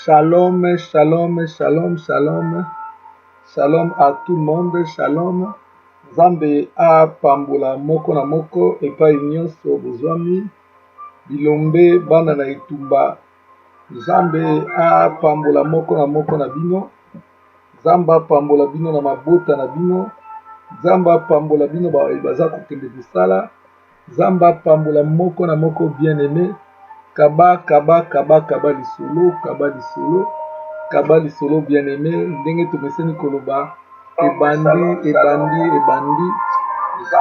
Shalom, shalom, shalom, shalom. Shalom à tout le monde, shalom. Nzambe a pambola moko na moko epai nyonso bozwami bilombe bana na etumba. Nzambe a pambola moko na moko na bino. Nzambe a pambola bino na mabota na bino. Nzambe a pambola bino baza kokende kosala. Nzambe a pambola moko na moko bien aimé. Kaba kaba kaba kaba lisolo, kaba lisolo. Kaba lisolo bien aimé, ndenge tomeseni koloba ebandi ebandi ebandi ebandi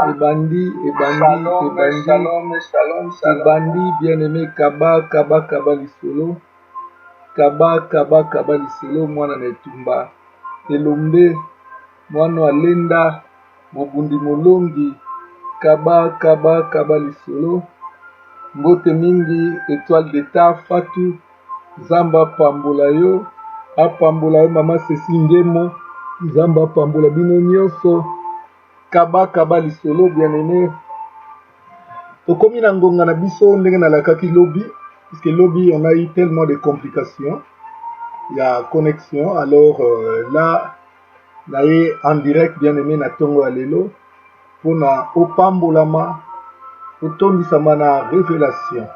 ebandi ebandi ebandi bien aimé, kaba kaba kaba lisolo, kaba kaba kaba lisolo, mwana na etumba elombe mwana alenda mobundi molongi, kaba kaba kaba lisolo, mbote mingi étoile d'état fatu. Nzambe apambola yo, apambola yo mama Cécile Ngemo. Nzambe apambola bino nyonso, kaba kaba lisolo bien aimé. Tokomi na ngonga na biso ndenge nalakaki lobi, puisque lobi on a eu tellement de complications, il y a connexion. Alors là naye en direct bien aimé na tongo ya lelo pona opambolama otondisama na révélation.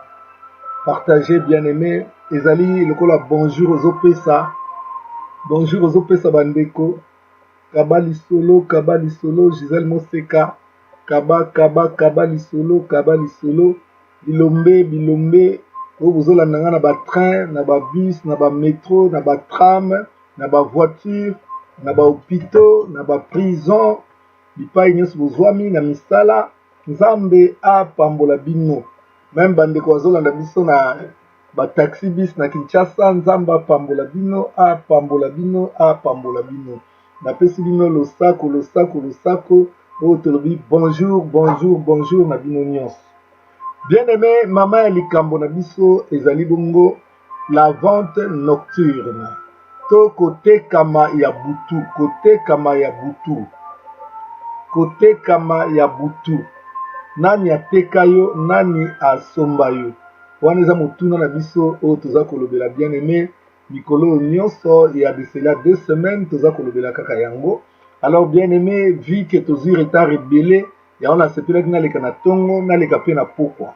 Partagez bien aimé. Ezali lokola bonjour ozopesa, bonjour ozopesa bandeko. Kaba lisolo Gisèle Moseka, kaba kaba kaba lisolo, kaba lisolo bilombe bilombe oyo bozolanda nga na batrain, na babus, na bamétro, na batram, na bavoiture, na bahôpitaux, na baprison, bipai nyonso bozwami na misala. Nzambe apambola bino. Meme bandeko bazolanda biso na bataxi bis na Kinshasa, Nzambe apambola bino, apambola bino, apambola bino. Napesi bino losako losako losako oyo tolobi bonjour bonjour bonjour na bino nyonso. Bien aimé, mama ya likambo na biso ezali bongo la vente nocturne to kotekama ya butu, kotekama ya butu, kotekama ya butu. Nani ateka yo, nani asomba yo? Wana eza motuna na biso oyo toza kolobela bien aimé. Mikolo nyonso ya de cela 2 semaines toza kolobela kaka yango. Alors bien aimé, vu que tozi retard ebele ya on a sepelaki naleka na tongo naleka pe na pokwa.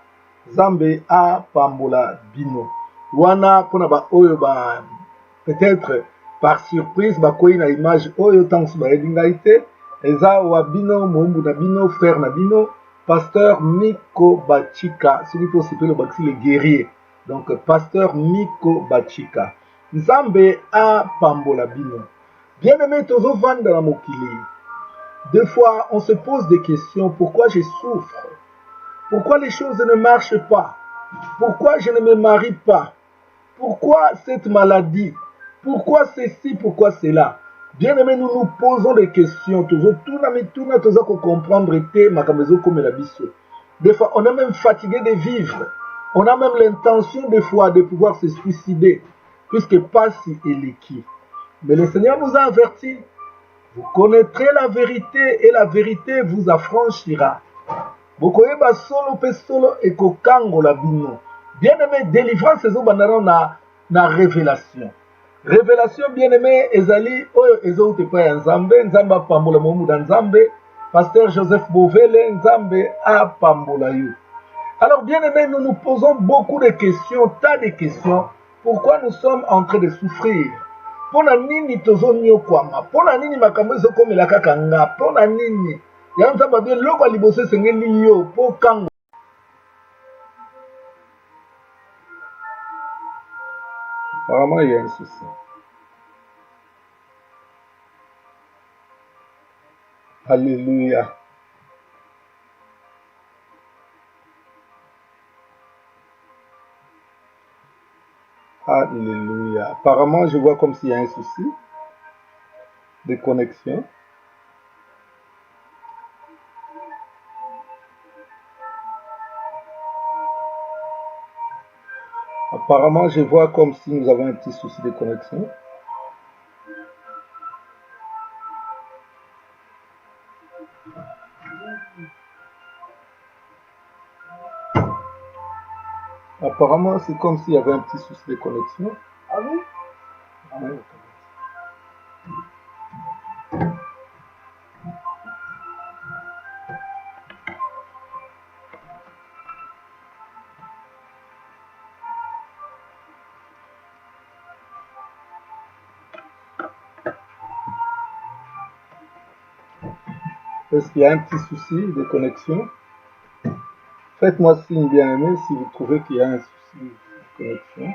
Nzambe apambola bino. Wana pona ba oyo ba peut-être par surprise bakoyi na image oyo tanso bayebi ngai te, eza wa bino mombu na bino frère na bino Pasteur Miko Bachika, celui qui s'appelle le guerrier. Donc Pasteur Miko Bachika. Nzambe a pambola bino. Bien aimé tozo vanda na mokili. Des fois on se pose des questions. Pourquoi je souffre? Pourquoi les choses ne marchent pas? Pourquoi je ne me marie pas? Pourquoi cette maladie? Pourquoi ceci? Pourquoi cela? Bien aimé, nous nous posons des questions. Des fois, on est même fatigué de vivre. On a même l'intention des fois de pouvoir se suicider, puisque pas si il est qui. Mais le Seigneur nous a avertis. Vous connaîtrez la vérité et la vérité vous affranchira. Vous connaissez pas solo pe solo et kokango la bino. Bien aimé, délivrance ezo bandana na révélation. Révélation bien aimé ezali oyo ezo te pa ya Nzambe, Nzambe apambola momu da Nzambe, Pasteur Joseph Bovele, Nzambe apambola yo. Alors bien aimé, nous nous posons beaucoup de questions, tas de questions. Pourquoi nous sommes en train de souffrir? Pona nini tozo nyokwama? Pona nini makambo ezo komela kaka nga? Pona nini? Ya Nzambe bien loko liboso sengeli yo po kango. Apparemment, il y a un souci. Alléluia. Alléluia. Apparemment, je vois comme s'il y a un souci de connexion. Apparemment, je vois comme si nous avons un petit souci de connexion. Apparemment, c'est comme s'il y avait un petit souci de connexion. Ah oui? Est-ce qu'il y a un petit souci de connexion? Faites-moi signe, bien aimé, si vous trouvez qu'il y a un souci de connexion.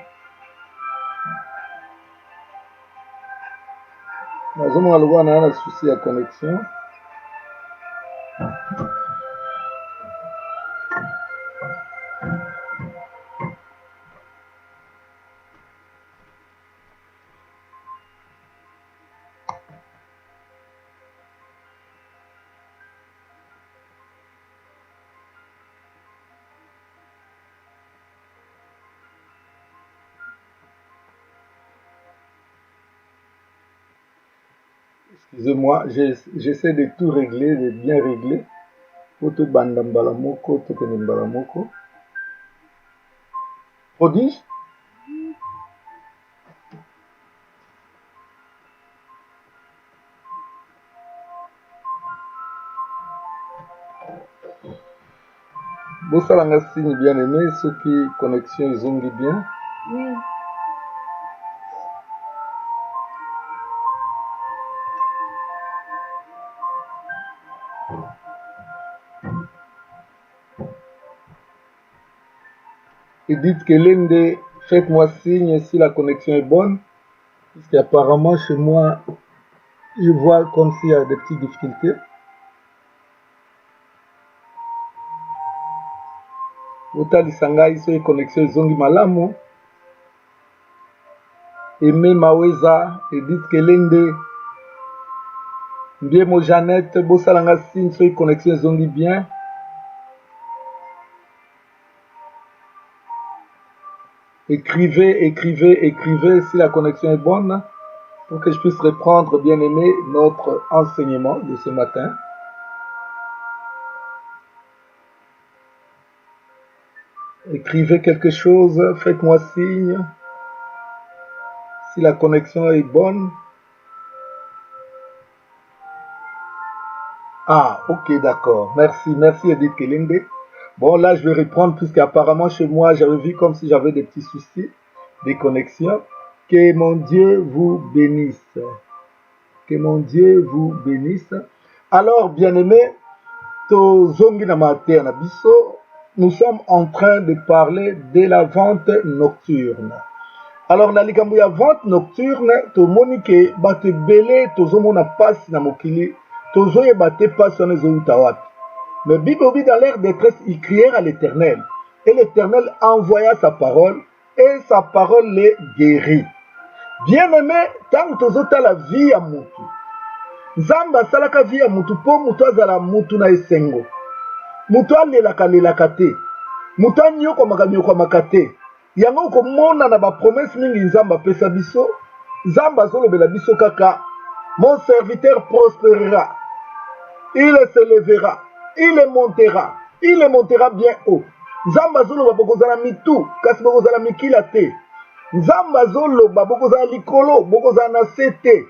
Nazomona loba na un souci de connexion. Excusez-moi, j'essaie de tout régler, de bien régler. Foto bandambala moko, tokenembala moko. Prodige? Bosalanga signe bien aimé, ceux qui connexion ils ont dit bien. Oui. Et dites que l'une faites-moi signe si la connexion est bonne. Parce qu'apparemment chez moi, je vois comme s'il y a des petites difficultés. Otalisanga iso e connexion ezongi malamu. Aimé Maweza, Edith Kelende, Mbiemo Jeannette, Bosalanga signe so e connexion ezongi bien. Écrivez, écrivez, écrivez si la connexion est bonne pour que je puisse reprendre, bien aimé, notre enseignement de ce matin. Écrivez quelque chose, faites-moi signe si la connexion est bonne. Ah, ok, d'accord. Merci, merci Edith Kelende. Bon, là, je vais reprendre puisqu'apparemment chez moi, j'avais vu comme si j'avais des petits soucis, des connexions. Que mon Dieu vous bénisse. Que mon Dieu vous bénisse. Alors, bien-aimés, nous sommes en train de parler de la vente nocturne. Alors, na likambo ya vente nocturne, tomoni ke bato ebele tozomona pasi na mokili, tozoyeba te pasi wana ezouta wapi. Mais Bible dans l'air détresse, ils crièrent à l'Éternel. Et l'Éternel envoya sa parole, et sa parole les guérit. Bien-aimé, tant que tozota la vie à mutu. Nzamba salaka vie à mutu, po mutu azala mutu na esengo. Mutu alelaka te. Mutu anyokwamaka te. Yango komona na ba promesse mingi Nzamba apesa biso. Nzamba azolobela biso kaka. Mon serviteur prospérera. Il se lèvera. Il montera bien haut. Nzamba zoloba bokozala mitu, kasi bokozala mikila te. Nzamba zoloba bokozala likolo, bokozala na se te.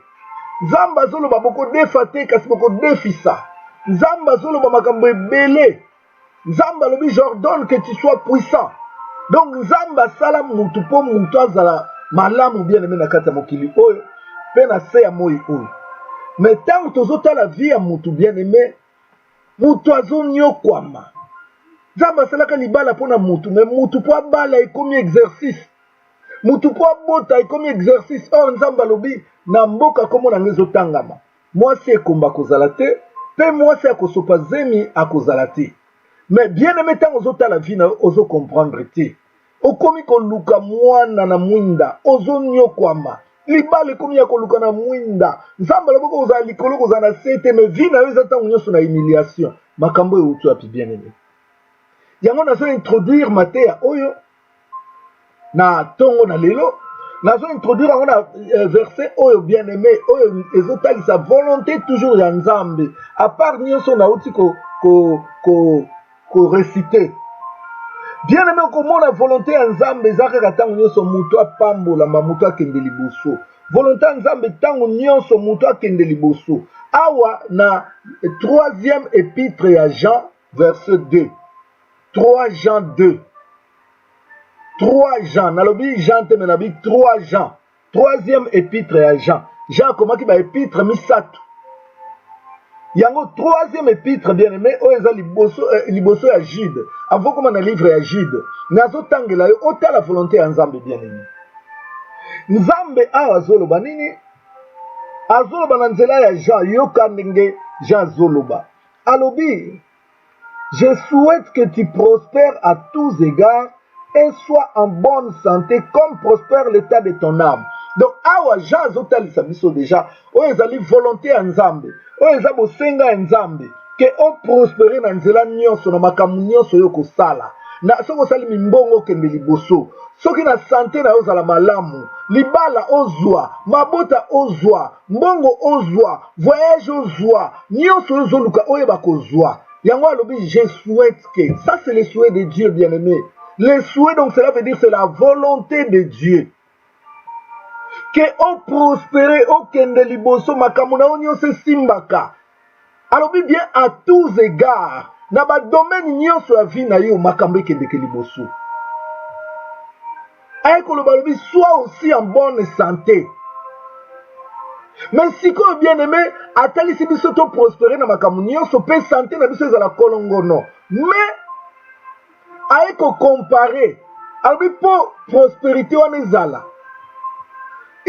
Nzamba zoloba bokodefa te, kasi bokodefisa. Nzamba zoloba makambo ebele. Nzamba lobi j'ordonne que tu sois puissant. Donc Nzamba sala mutu po mutu azala malamu bien aimé na kati ya mokili oyo, pe na se ya moi oyo. Mais tant tozota la vie ya mutu bien aimé, mutu azonyokwama. Nzamba asalaka libala mpona mutu, mais mutu po abala ekomi exercice. Mutu po abota ekomi exercice. Or Nzamba alobi na mboka kombo na ngai ezotangama. Mwasi ekomba kozala te, pe mwasi akosopa zemi akozala te. Mais bien aimé ntango ozotala vie na yo ozokomprendre te. Okomi koluka mwana na mwinda, ozonyokwama. Libala ekomi ya koluka na mwinda. Nzamba alobi kozala likolo kozala na se te, mais vie na yo eza ntango nyonso na humiliation. Makambo eutu api bien aimé. Yango nazo introduire mateya oyo na tongo na lelo. Nazo introduire yango na verset oyo bien aimé, oyo ezotalisa volonté toujours ya Nzambe. À part nyonso na uti ko réciter. Bien aimé, comment la volonté en Nzambe ezaka katango nyonso muto apambola muto akende liboso. Volonté en Nzambe tango nyonso muto akende liboso. Awa na 3e épître à Jean verset 2. 3 Jean 2. 3 Jean, nalobi Jean te menabi 3 Jean. 3e épître à Jean. Jean komaki ba épître misato. Yango 3e épître bien aimé oyo liboso ya Jude. Avant comme na livre ya Jude. Nazo tangela yo ota la volonté ya Nzambe bien aimé. Nzambe awa azoloba nini? Azoloba na nzela ya Jean yoka ndenge Jean azoloba. Alobi, je souhaite que tu prospères à tous égards et sois en bonne santé comme prospère l'état de ton âme. Donc awa Jean azotalisa biso déjà oyo ezali volonté ya Nzambe oyo eza bosenga ya Nzambe ke oprospere na nzela nyonso na makambo nyonso oyo kosala na soki osali mimbongo okende liboso soki na sante na yo ozala malamu libala ozwa mabota ozwa mbongo ozwa voyage ozwa nyonso oyo ozoluka oyeba kozwa yango alobi je souhaite que ça c'est le souhait de Dieu bien aimé le souhait donc cela veut dire c'est la volonté de Dieu que on prospère okende liboso makambo na yo nyonso esimbaka alobi bien à tous égards na badomaine nyonso ya vie na yo makambo ekendeke liboso ayekoloba alobi sois aussi en bonne santé mais sikoyo bien aimé atalisi biso to prospérer na makambo nyonso mpe santé na biso ezala kolongono mais ayekocompare alobi mpo prospérité wana ezala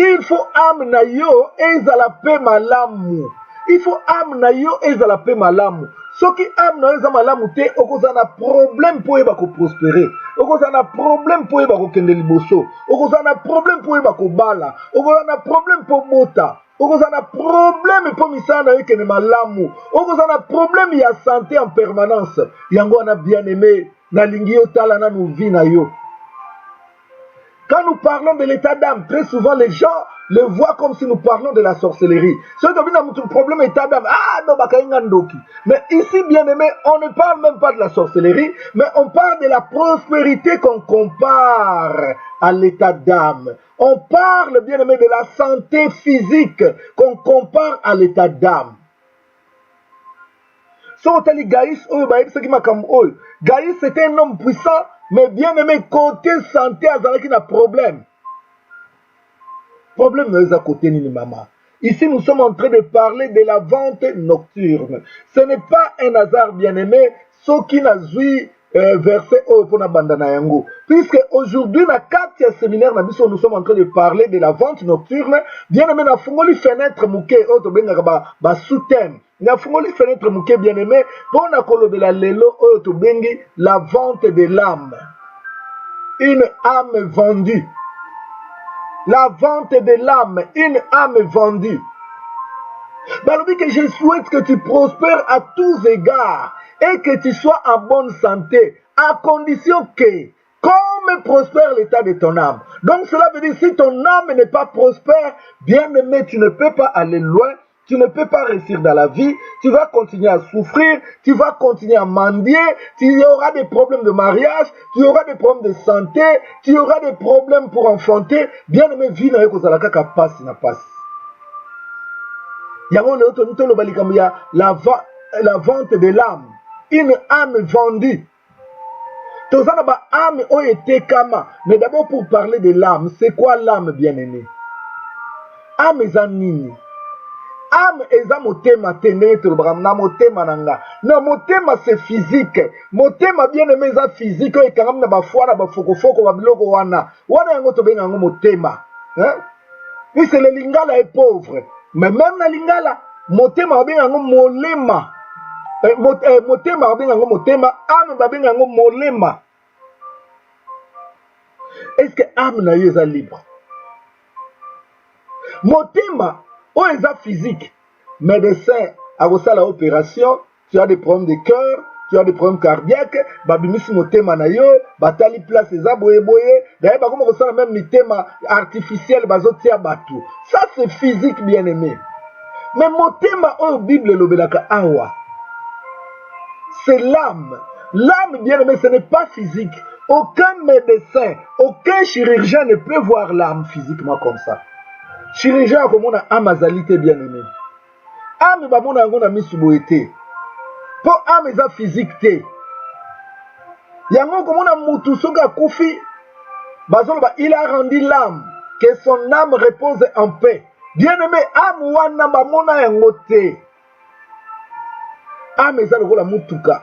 il faut âme na yo ezala pe malamu. Il faut âme na yo ezala pe malamu. Soki âme na yo eza malamu te okozala na problème po yeba ko prospérer. Okozala na problème po yeba ko kende liboso. Okozala na problème po yeba ko bala. Okozala na problème po bota. Okozala na problème po misala na yo kende malamu. Okozala na problème ya santé en permanence. Yango wana bien aimé na lingi yo tala na nou vie na yo. Quand nous parlons de l'état d'âme, très souvent les gens le voient comme si nous parlons de la sorcellerie. Si on a notre problème état d'âme, ah non, mais ici, bien aimé, on ne parle même pas de la sorcellerie, mais on parle de la prospérité qu'on compare à l'état d'âme. On parle, bien aimé, de la santé physique qu'on compare à l'état d'âme. Gaïs c'était un homme puissant, mais bien aimé, côté santé, il y a problème. Problème, nous à côté ni maman. Ici, nous sommes en train de parler de la vente nocturne. Ce n'est pas un hasard, bien aimé, ce qui n'a joué verset pour bandana yango. Puisque aujourd'hui, dans 4e séminaire, nous sommes en train de parler de la vente nocturne. Bien aimé, na fungoli fenêtre mouké, auto benga ba sous-thème. Na fungoli fenêtre mouké, bien aimé, pour na kolobela lelo, auto bengi, la vente de l'âme. Une âme vendue. La vente de l'âme, une âme vendue. Balobi que je souhaite que tu prospères à tous égards et que tu sois en bonne santé, à condition que, comme prospère l'état de ton âme. Donc cela veut dire si ton âme n'est pas prospère, bien aimé, tu ne peux pas aller loin, tu ne peux pas réussir dans la vie, tu vas continuer à souffrir, tu vas continuer à mendier, tu auras des problèmes de mariage, tu auras des problèmes de santé, tu auras des problèmes pour enfanter. Bien aimé, vie na yoko zalaka ka passe na passe. Yango le auto nito lo balikambo ya la vente de l'âme, une âme vendue. Tozana ba âme oye kama, mais d'abord pour parler de l'âme, c'est quoi l'âme bien aimé? Âme ezanini. Âme eza motema tenete na motema nanga. Na motema c'est physique. Motema bien aimé eza physique oyo ekangami na bafoire ba fokofoko ba biloko wana. Wana yango tobenga yango motema. Hein? Oui, c'est le lingala est pauvre. Mais même na lingala, motema babenga yango molema. Motema babenga yango motema, âme babenga yango molema. Est-ce que âme na yo eza libre? Motema ou est physique. Médecin a reçu l'opération, tu as des problèmes de cœur, tu as des problèmes cardiaques, babimisi motema na yo, batali place eza boye boye, d'ailleurs ba comme reçu la même mitema artificiel bazotia batu. Ça c'est physique bien aimé. Mais motema au Bible lobelaka awa. C'est l'âme. L'âme bien aimé, ce n'est pas physique. Aucun médecin, aucun chirurgien ne peut voir l'âme physiquement comme ça. Chirurgien comme on a amazalité bien aimé. Âme ba mona ngo na misuboete. Pour âme eza physique te. Yango comme on a mutu soka kufi. Bazoloba il a rendu l'âme, que son âme repose en paix. Bien aimé, âme wana ba mona yango te. Âme eza lokola mutuka.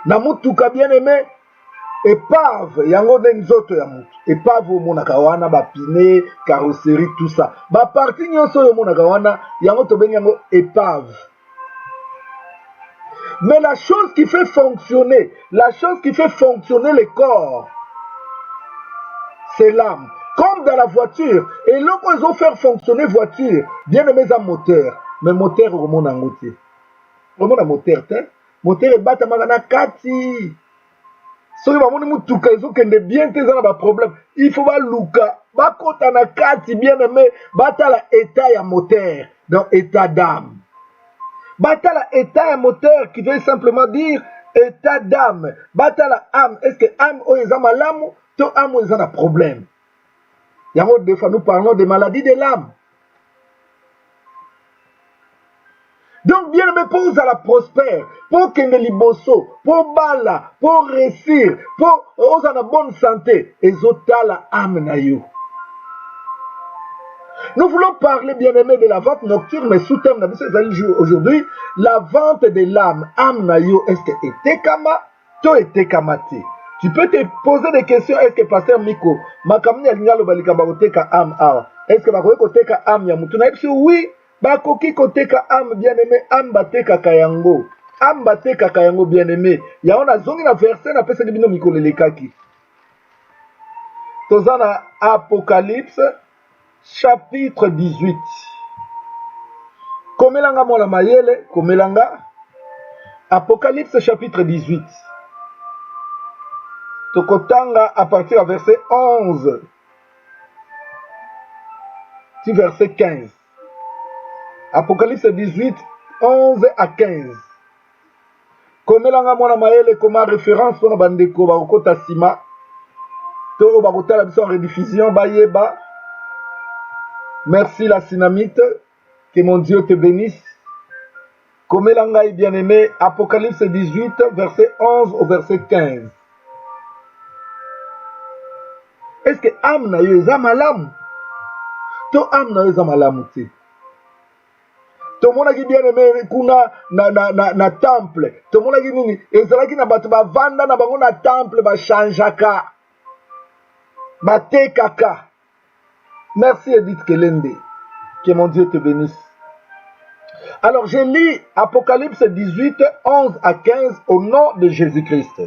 Na mutuka bien aimé. Épave, yango de nzoto ya mutu. Épave o monaka wana ba pine, carrosserie tout ça. Ba parti nyonso yo monaka wana, yango to bengi yango épave. Mais la chose qui fait fonctionner le corps, c'est l'âme. Comme dans la voiture, et lorsqu'on ils ont fait fonctionner voiture, bien aimé un moteur, mais moteur au monde en routier. Au monde moteur, moteur est battu magana kati. Soki bamoni mutuka ezokende bien te eza na baproblème, il faut baluka bakota na kati bien aimé batala état ya moteur, donc état d'âme. Batala état ya moteur qui veut simplement dire état d'âme. Batala âme, est-ce que âme oyo eza malamu to âme oyo eza na problème? Yango des fois nous parlons des maladies de l'âme. Donc, bien aimé, pour vous à la prospère, pour qu'il ne liboso, pour bala, pour réussir, pour vous à la bonne santé, et zota la âme na yo. Nous voulons parler, bien aimé, de la vente nocturne, mais sous terme, aujourd'hui, la vente de l'âme, âme na yo, est-ce que était kama, to était kamate? Tu peux te poser des questions, est-ce que pasteur Miko, makamni alinyalo balika bakoteka âme awa, est-ce que bakoteka âme ya mutu? Oui. Bakoki koteka âme bien-aimé, âme bateka kayango. Âme bateka kayango bien-aimé. Ya on a zongi na verset na pesa bino mikolo lekaki. Tozana Apocalypse chapitre 18. Komelanga mola mayele, komelanga Apocalypse chapitre 18. Tokotanga à partir du verset 11. Du verset 15. Apocalypse 18, 11 à 15. Komelanga mona maele comme référence pour bandeko bakota sima. To bakota la biso en rediffusion bayeba. Merci la Synamite, que mon Dieu te bénisse. Komelanga bien-aimé, Apocalypse 18, verset 11 au verset 15. Est-ce que âme na yo eza malamu? To âme na yo eza malamu te? Tout le monde qui bien aimé kuna na temple. Tout le monde qui nini ezalaki na bato ba vanda na bango na temple ba chanjaka. Ba tekaka. Merci Edith Kelende. Que mon Dieu te bénisse. Alors je lis Apocalypse 18, 11 à 15 au nom de Jésus-Christ.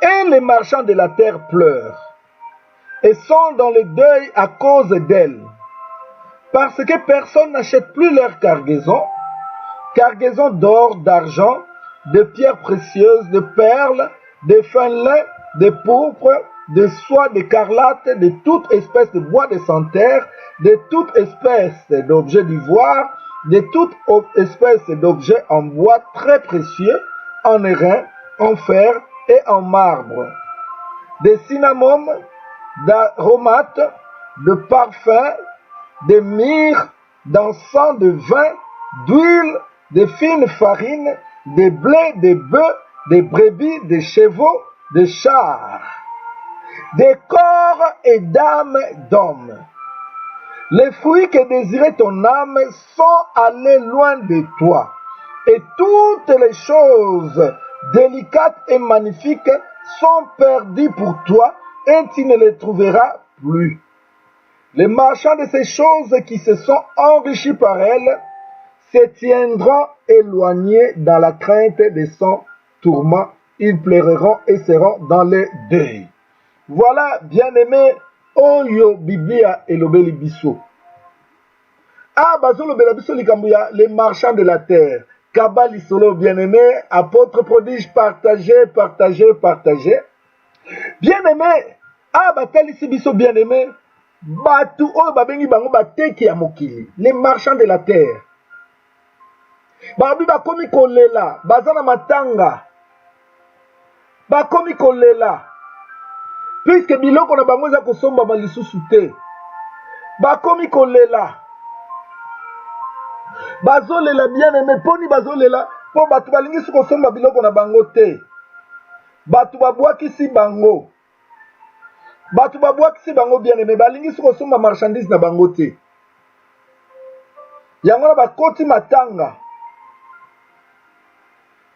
Et les marchands de la terre pleurent et sont dans le deuil à cause d'elle. Parce que personne n'achète plus leur cargaison d'or, d'argent, de pierres précieuses, de perles, de fin lin, de pourpre, de soie, d'écarlate, de toute espèce de bois de santerre, de toute espèce d'objets d'ivoire, de toute espèce d'objets en bois très précieux, en airain, en fer et en marbre, de cinnamome, d'aromates, de parfums, de myrrhe, d'encens, de vin, d'huile, de fine farine, de blé, de bœufs, de brebis, de chevaux, de chars, de corps et d'âmes d'hommes. Les fruits que désirait ton âme sont allés loin de toi, et toutes les choses délicates et magnifiques sont perdues pour toi, et tu ne les trouveras plus. Les marchands de ces choses qui se sont enrichis par elles se tiendront éloignés dans la crainte de son tourment. Ils pleureront et seront dans le deuil. Voilà, bien-aimé, Oyo Biblia et l'obéli biso. Ah, bazolo belabiso likambuya, les marchands de la terre. Kabali solo, bien-aimé, apôtre prodige, partagez. Bien-aimé, ah, batalisi biso, bien-aimé, batu oyo babengi bango bateki ya mokili, les marchands de la terre. Babi bakomi kolela, baza na matanga. bakomi kolela puisque biloko na bango eza kosombama lisusu te. Bakomi kolela, bazolela bien aimé, poni bazolela po bato balingi su kosomba biloko na bango te. Bato babwakisi bango, bato babwakisi bango bien aimé, balingi su kosomba marchandise na bango te. Yango na bakoti matanga,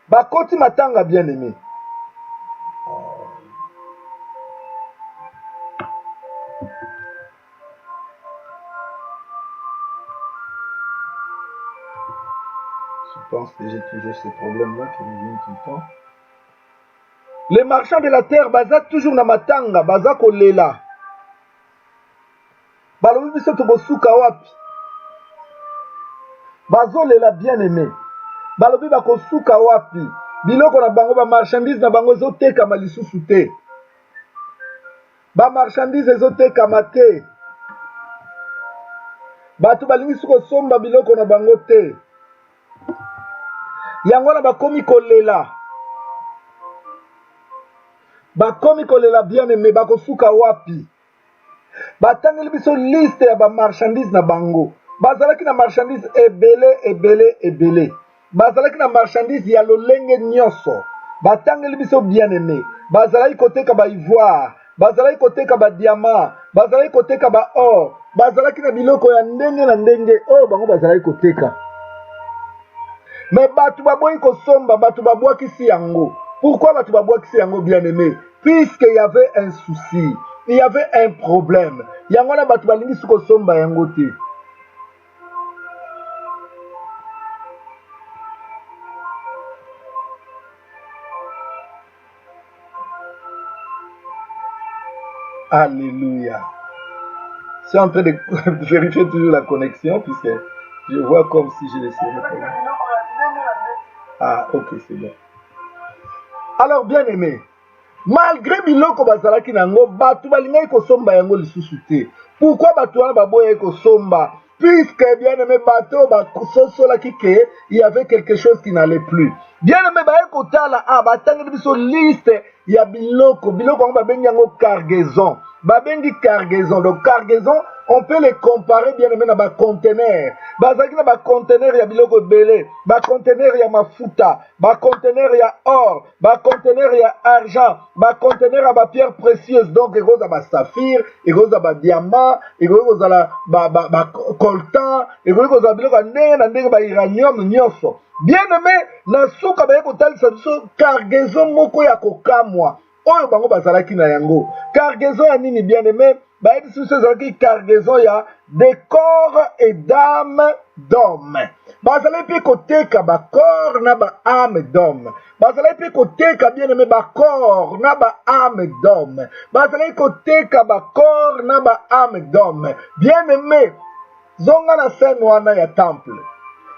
bakoti matanga bien aimé. Je pense que j'ai toujours ces problèmes-là qui reviennent tout le temps. Les marchands de la terre, baza toujours na matanga, baza kolela. Balobi biso to bosuka wapi. Bazo lela bien aimé. Balobi bakosuka wapi. Biloko na bango ba marchandise na bango ezoteka malisusu te. Ba marchandise ezoteka mate. Bato balingi su kosomba biloko na bango te. Yango na bakomi kolela. Bakomi kolela bien aimé, bakosuka wapi. Batangeli biso liste ya ba marchandise na bango. Bazalaki na marchandise ebele. Bazalaki na marchandise ya lolenge nyonso. Batangeli biso bien aimé. Bazalaki koteka ba ivoire, bazalaki koteka ba diamant, bazalaki koteka ba or, bazalaki na biloko ya ndenge na ndenge oyo bango bazalaki koteka. Mais bato baboyi kosomba, bato babwakisi yango. Pourquoi bato babwakisi yango bien aimé? Puisqu'il y avait un souci, il y avait un problème. Yango na bato balingi su kosomba yango te. Alléluia. Je suis en train de vérifier toujours la connexion puisque je vois comme si je laissais le problème. Ah, ok, c'est bon. Alors, bien aimé, malgré biloko bazalaki nango, bato balingaki kosomba yango lisusu te. Pourquoi bato wana baboyaki kosomba? Puisque, bien aimé, bato basosolaki ke il y avait quelque chose qui n'allait plus. Bien aimé, baye kotala, batangeli biso liste ya biloko yango babengi yango cargaison. Babengi cargaison. Donc, cargaison, on peut les comparer bien aimé na ba conteneur. Bazaki na ba conteneur ya biloko belé, ba conteneur ya mafuta, ba conteneur ya or, ba conteneur ya argent, ba conteneur ya ba pierre précieuse. Donc, ekoza ba saphir, ekoza ba diamant, ekoza la ba coltan, ekoza biloko ndenge na ndenge ba uranium nyonso. Bien aimé, na suka ba kotalisa biso cargaison moko ya kokamwa. Oyo bango bazalaki na yango. Cargaison ya nini bien aimé? Ba biso ezalaki cargaison ya des corps et d'âme d'homme. Bazalaki pe koteka ba corps na ba âme d'homme. Bazalaki pe koteka bien aimé ba corps na ba âme d'homme. Bazalaki koteka ba corps na ba âme d'homme. Bien aimé, zonga na scène wana ya temple.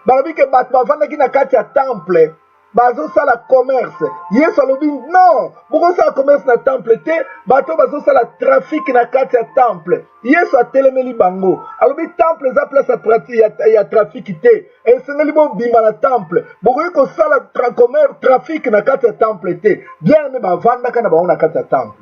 Balobi ke bato bavandaki na kati ya temple bazosala commerce. Yesu alobi non, bokosala commerce na temple te, bato bazosala trafic na kati ya temple. Yesu atelemeli bango. Alobi temple eza place ya trafic te. Esengeli bobima na temple. Bokoki kosala commerce trafic na kati ya temple te. Bien aimé bavandaka na bango na kati ya temple.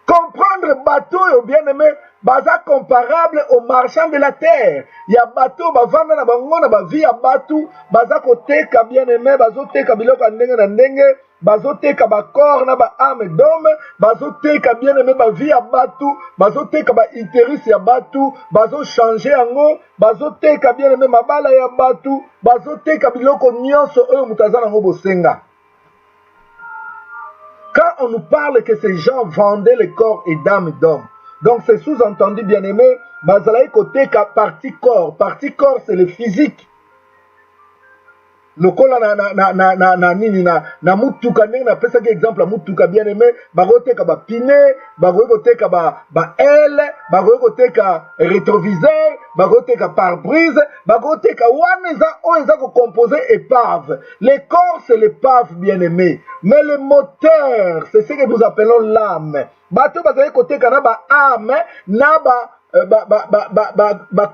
Comprendre bateau et bien aimé, baza comparable aux marchands de la terre. Il y a bateau, bavanda na bango na ba vie ya bateau, baza koteka bien aimé, bazoteka biloko ndenge na ndenge, bazoteka ba corps na ba âme d'homme, bazoteka bien aimé ba vie ya bateau, bazoteka ba utérus ya bateau, bazo changer yango, bazoteka bien aimé mabala ya bateau, bazoteka biloko nyonso oyo mutaza nango bosenga. Quand on nous parle que ces gens vendaient les corps et d'âme d'hommes, donc c'est sous-entendu bien aimé, bazalaï côté partie corps c'est le physique. Lokola na mutuka ndenge na pesa ke exemple mutuka bien aimé, bagoteka ba pine, bagoteka ba aile, bagoteka rétroviseur, bagoteka pare-brise, bagoteka wana ko composer épave. Les corps c'est l'épave bien aimé, mais le moteur c'est ce que nous appelons l'âme. Bato bazali koteka na ba âme na ba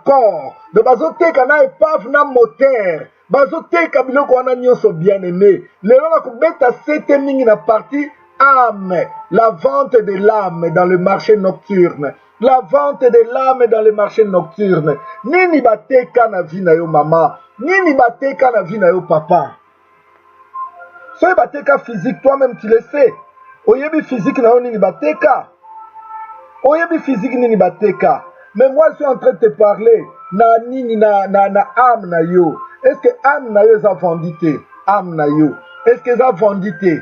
corps. De bazoteka na épave na moteur. bazoteka biloko wana nyonso bien-aimé. Lelo na kobeta sete mingi na partie âme, la vente de l'âme dans le marché nocturne. La vente de l'âme dans le marché nocturne. Nini bateka na vie na yo mama, nini bateka na vie na yo papa. Soki bateka physique, toi-même tu le sais. Oyebi physique na yo nini bateka. Oyebi physique nini bateka. Mais moi je suis en train de te parler na nini na âme na yo. Est-ce que âme na yo est vendité? Âme na yo. Est-ce que ça vendité?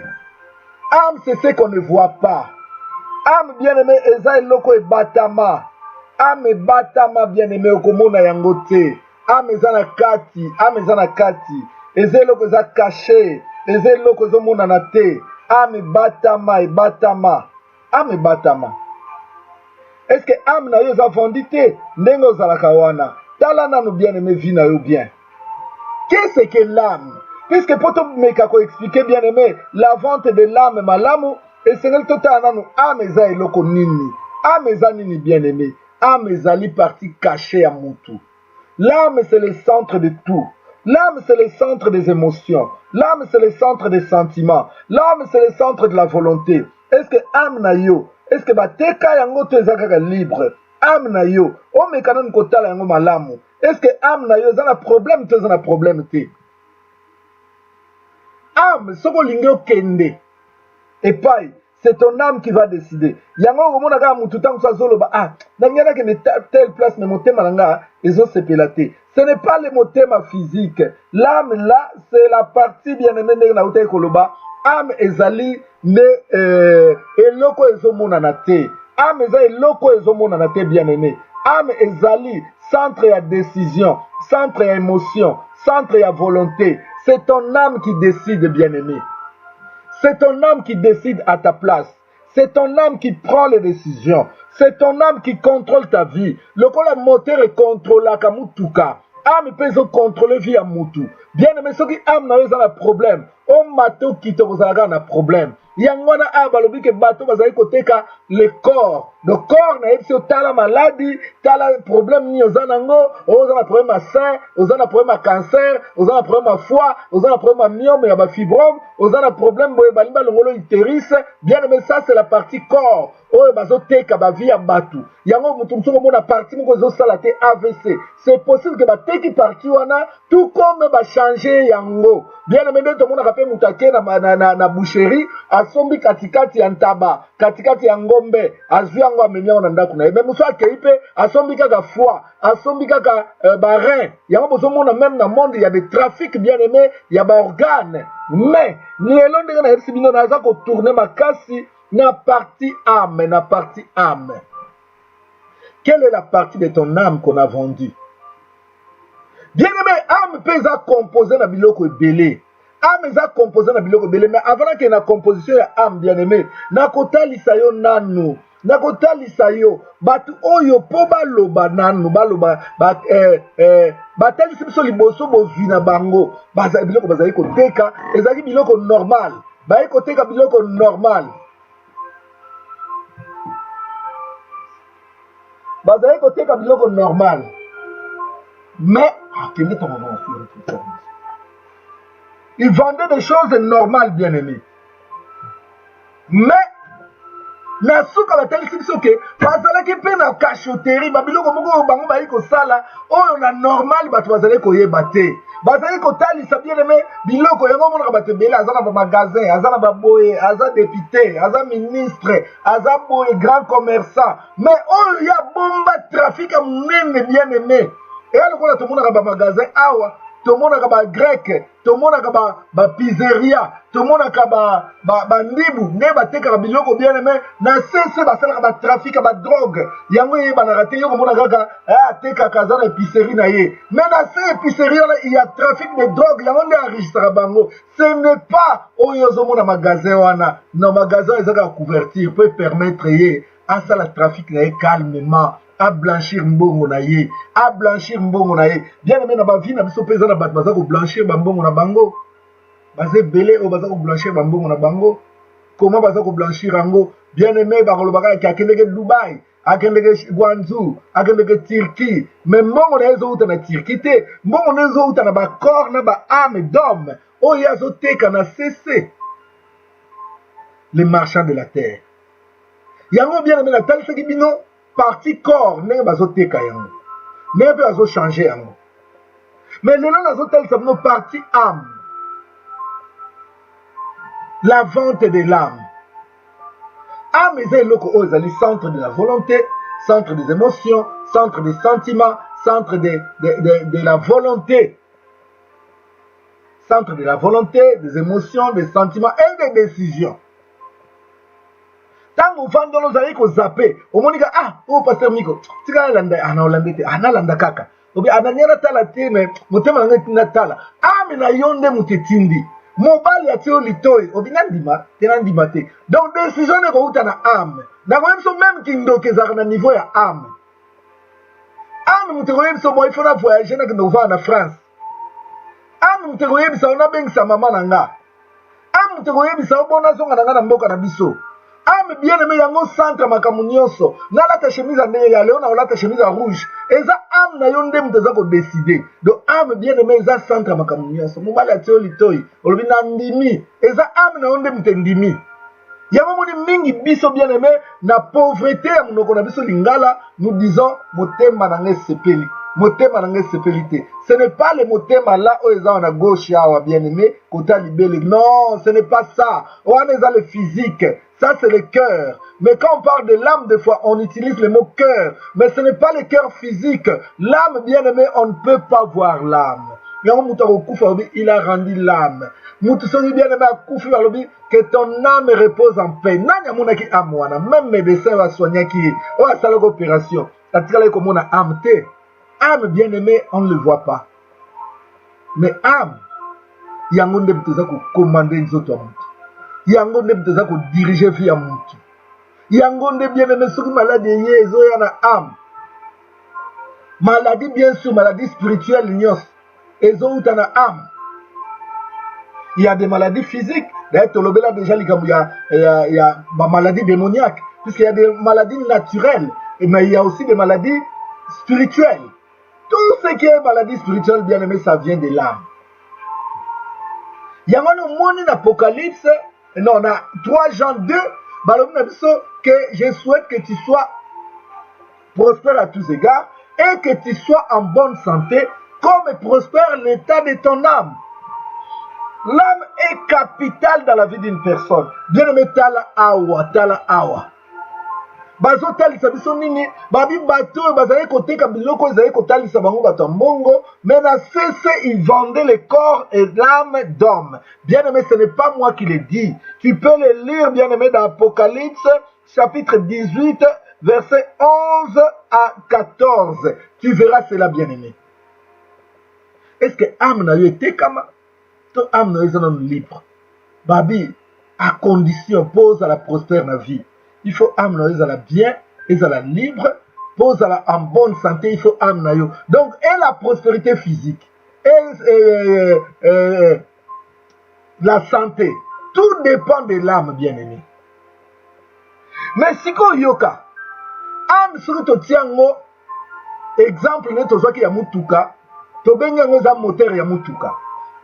Âme c'est ce qu'on ne voit pas. Âme bien-aimé eza eloko ebatama. Âme ebatama bien-aimé okomona yango te. Âme eza na kati, âme eza na kati. Eza eloko eza caché, eza eloko ezomonana te. Âme ebatama, ebatama. Âme ebatama. Est-ce que âme na yo eza vendité? Ndenge ozalaka wana. Tala nanu bien-aimé vie na yo bien. Qu'est-ce que l'âme? Puisque pour te expliquer bien-aimé, la vente de l'âme malamu, et c'est le total nanu âme eza eloko nini. Âme eza nini bien-aimé. Âme ezali partie cachée à mutu. L'âme c'est le centre de tout. L'âme c'est le centre des émotions. L'âme c'est le centre des sentiments. L'âme c'est le centre de la volonté. Est-ce que âme na yo, est-ce que bateka yango to eza kaka libre? Âme na yo, o mekana nkotala yango malamu. Est-ce que âme na yo eza na problème to eza na problème te? Âme soko lingi okende. Et pareil, c'est ton âme qui va décider. Yango omona kaka mutu tango so azoloba nangana kende telle place mais motema nanga ezosepela te. Ce n'est pas le motema physique. L'âme là, c'est la partie bien-aimée ndenge na uta koloba. Âme ezali ne eloko ezomonana te. Âme eza eloko ezomonana te bien-aimé. Âme ezali centre ya décision, centre ya émotion, centre ya volonté. C'est ton âme qui décide bien-aimé. C'est ton âme qui décide à ta place. C'est ton âme qui prend les décisions. C'est ton âme qui contrôle ta vie. Le moteur est contrôlé à Kamutuka. Âme peut contrôler vie à Moutou. Bien aimé, ceux qui âme n'a pas de problème. On mato qui te vous a un problème. Yangwana abalobi ke bato bazali koteka le corps. Le corps na yebisi otala maladie, tala problème ni ozanango, ozana problème à sein, ozana problème à cancer, ozana problème à foie, ozana problème à myome ya ba fibrome, ozana problème boye balimba longolo utérus. Bien aimé, ça c'est la partie corps. Oyo bazoteka ba vie ya batu. Yango mutu msoko mona partie moko zo sala te AVC. C'est possible que bateki partie wana tout comme ba changer yango. Bien aimé, nde to mona kapé mutake na boucherie. Asombi katikati ya ntaba, katikati ya ngombe, azwi yango amenya na ndako na ye. Mais muso akei pe asombi kaka foie, asombi kaka barin. Yango bozomona même na monde il y a des trafics bien aimés, il y a ba organes. Mais lelo ndenge na yebisi bino naza ko tourner makasi na partie âme, na partie âme. Quelle est la partie de ton âme qu'on a vendue? Bien aimé, âme peut être composée na biloko ebele. Âme eza composé na biloko belé, mais avant que na composition ya âme bien aimé, na kotalisa yo nanu, na kotalisa yo batu oyo po baloba nanu, baloba batalisi biso liboso bozwi na bango, bazali biloko bazali koteka, ezali biloko normal, bazali koteka biloko normal. Bazali koteka biloko normal. Mais quel est ton moment? Ils vendaient des choses normales, bien-aimés. Mais, na souka la telle si que bazala ki pe na cachotterie, babiloko moko bango ba ko sala, oyo na normal ba bazala ko yeba te. Bazala ko tali sa bien-aimé, biloko yango mona ba te bela azana ba magasin, azana ba boye, aza député, aza ministre, aza boye grand commerçant. Mais oyo ya bomba trafic munene bien-aimé. Et alors qu'on a tout le monde ba magasin awa. Tout le monde a ba grec, tout le monde a ba pizzeria, tout le monde a ba ndibu, ne ba teka biloko bien aimé, na cesse ba sala ba trafic ba drogue. Yango ye ba na raté yo mona kaka teka kazana épicerie na ye. Mais na ces épicerie là il y a trafic de drogue, yango ne enregistre bango. Ce n'est pas oyo zo mona magasin wana. Non magasin ezaka couverture peut permettre ye à ça la trafic na ye calmement. À blanchir mbongo na ye, à blanchir mbongo na ye. Bien aimé na ba vie na biso pesa na bat baza ko blanchir ba mbongo na bango. Bazé belé o baza ko blanchir ba mbongo na bango. Comment baza ko blanchir ango? Bien aimé ba kolobaka ki akende ke Dubaï. akendeke Guangzhou, akendeke Turquie, mais mbongo na ezo uta na Turquie te, mbongo na ezo uta na ba corps na ba âme d'homme, oyo azoteka na CC. Les marchands de la terre. Yango bien aimé la telle ce qui bino parti corps ndenge bazoteka yango. Ndenge pe bazo changer yango. Mais lelo nazo tel ça bino parti âme. La vente de l'âme. Âme est le centre de la volonté, centre des émotions, centre des sentiments, centre de la volonté. Centre de la volonté, des émotions, des sentiments et des décisions. Tant que vous faites dans nos ko zappé, au moins ah, oh pasteur Miko, tu vas landa, ana olandete, ana landa kaka. Obi ana nyana tala te mais motema ngati na tala. Ah mais na yonde mutetindi. Mobali ya tio litoi, obi nandima, tenandima te. Donc décision ne ko uta na âme. Na ko yemso même kindoke za na niveau ya âme. Âme muteko yemso mo ifona voyager na kendo va na France. Âme muteko yemso ona bengisa mama na nga. Âme muteko yemso bona zonga na nga na mboka na biso. Âme bien aimé yango centre makamu nyonso na lata chemise ya ndenge ya leo na olata chemise ya rouge eza âme na yo nde mutu eza kodeside donc âme bien aimé eza centre makamu nyonso mobali atio litoi olobi na ndimi eza âme na yo nde mutu endimi yango moni mingi biso bien aimé na pauvreté ya monoko na biso lingala nous disons motema na ngai sepeli motema na ngai sepeli te ce n'est pas le motema là oyo eza na gauche awa bien aimé kota libele non ce n'est pas ça wana eza le physique. Ça, c'est le cœur. Mais quand on parle de l'âme, des fois, on utilise le mot cœur. Mais ce n'est pas le cœur physique. L'âme, bien aimé, on ne peut pas voir l'âme. Il a rendu l'âme. Bien aimé, que ton âme repose en paix. Même médecin va soigner qui est. Oh, ça l'opération. Âme, bien aimé, on ne le voit pas. Mais âme, il y a un monde qui commander les autres. Yango nde mteza ko diriger vie ya mutu. Yango nde bien aimé soki maladie ye ezoya na âme. Maladie bien sûr, maladie spirituelle nyos ezouta na âme. Il y a des maladies physiques, d'ailleurs tolobela déjà likambo ya ba maladie démoniaque puisqu'il y a des maladies naturelles mais il y a aussi des maladies spirituelles. Tout ce qui est maladie spirituelle bien aimé ça vient de l'âme. Yango no moni na Apocalypse. Non, on a 3 Jean 2, que je souhaite que tu sois prospère à tous égards et que tu sois en bonne santé comme prospère l'état de ton âme. L'âme est capitale dans la vie d'une personne. Bien aimé, tala awa. Bazo talisa biso nini babi bato bazali koteka biloko ezali kotalisa bango bato mbongo mais na cesse ils vendaient le corps et l'âme d'homme. Bien aimé, ce n'est pas moi qui le dis. Tu peux le lire bien aimé dans Apocalypse chapitre 18 verset 11 à 14. Tu verras cela bien aimé. Est-ce que âme n'a eu été comme ton âme n'a eu un libre babi à condition pose à la prospère na vie. Il faut âme à la bien, et à la libre, pose à la en bonne santé, il faut âme na yo. Donc, et la prospérité physique, et la santé, tout dépend de l'âme bien-aimée. Mais si ko yoka, âme sur to tiango, exemple ne to qui ya mutuka, to benga ngo za moteur ya mutuka.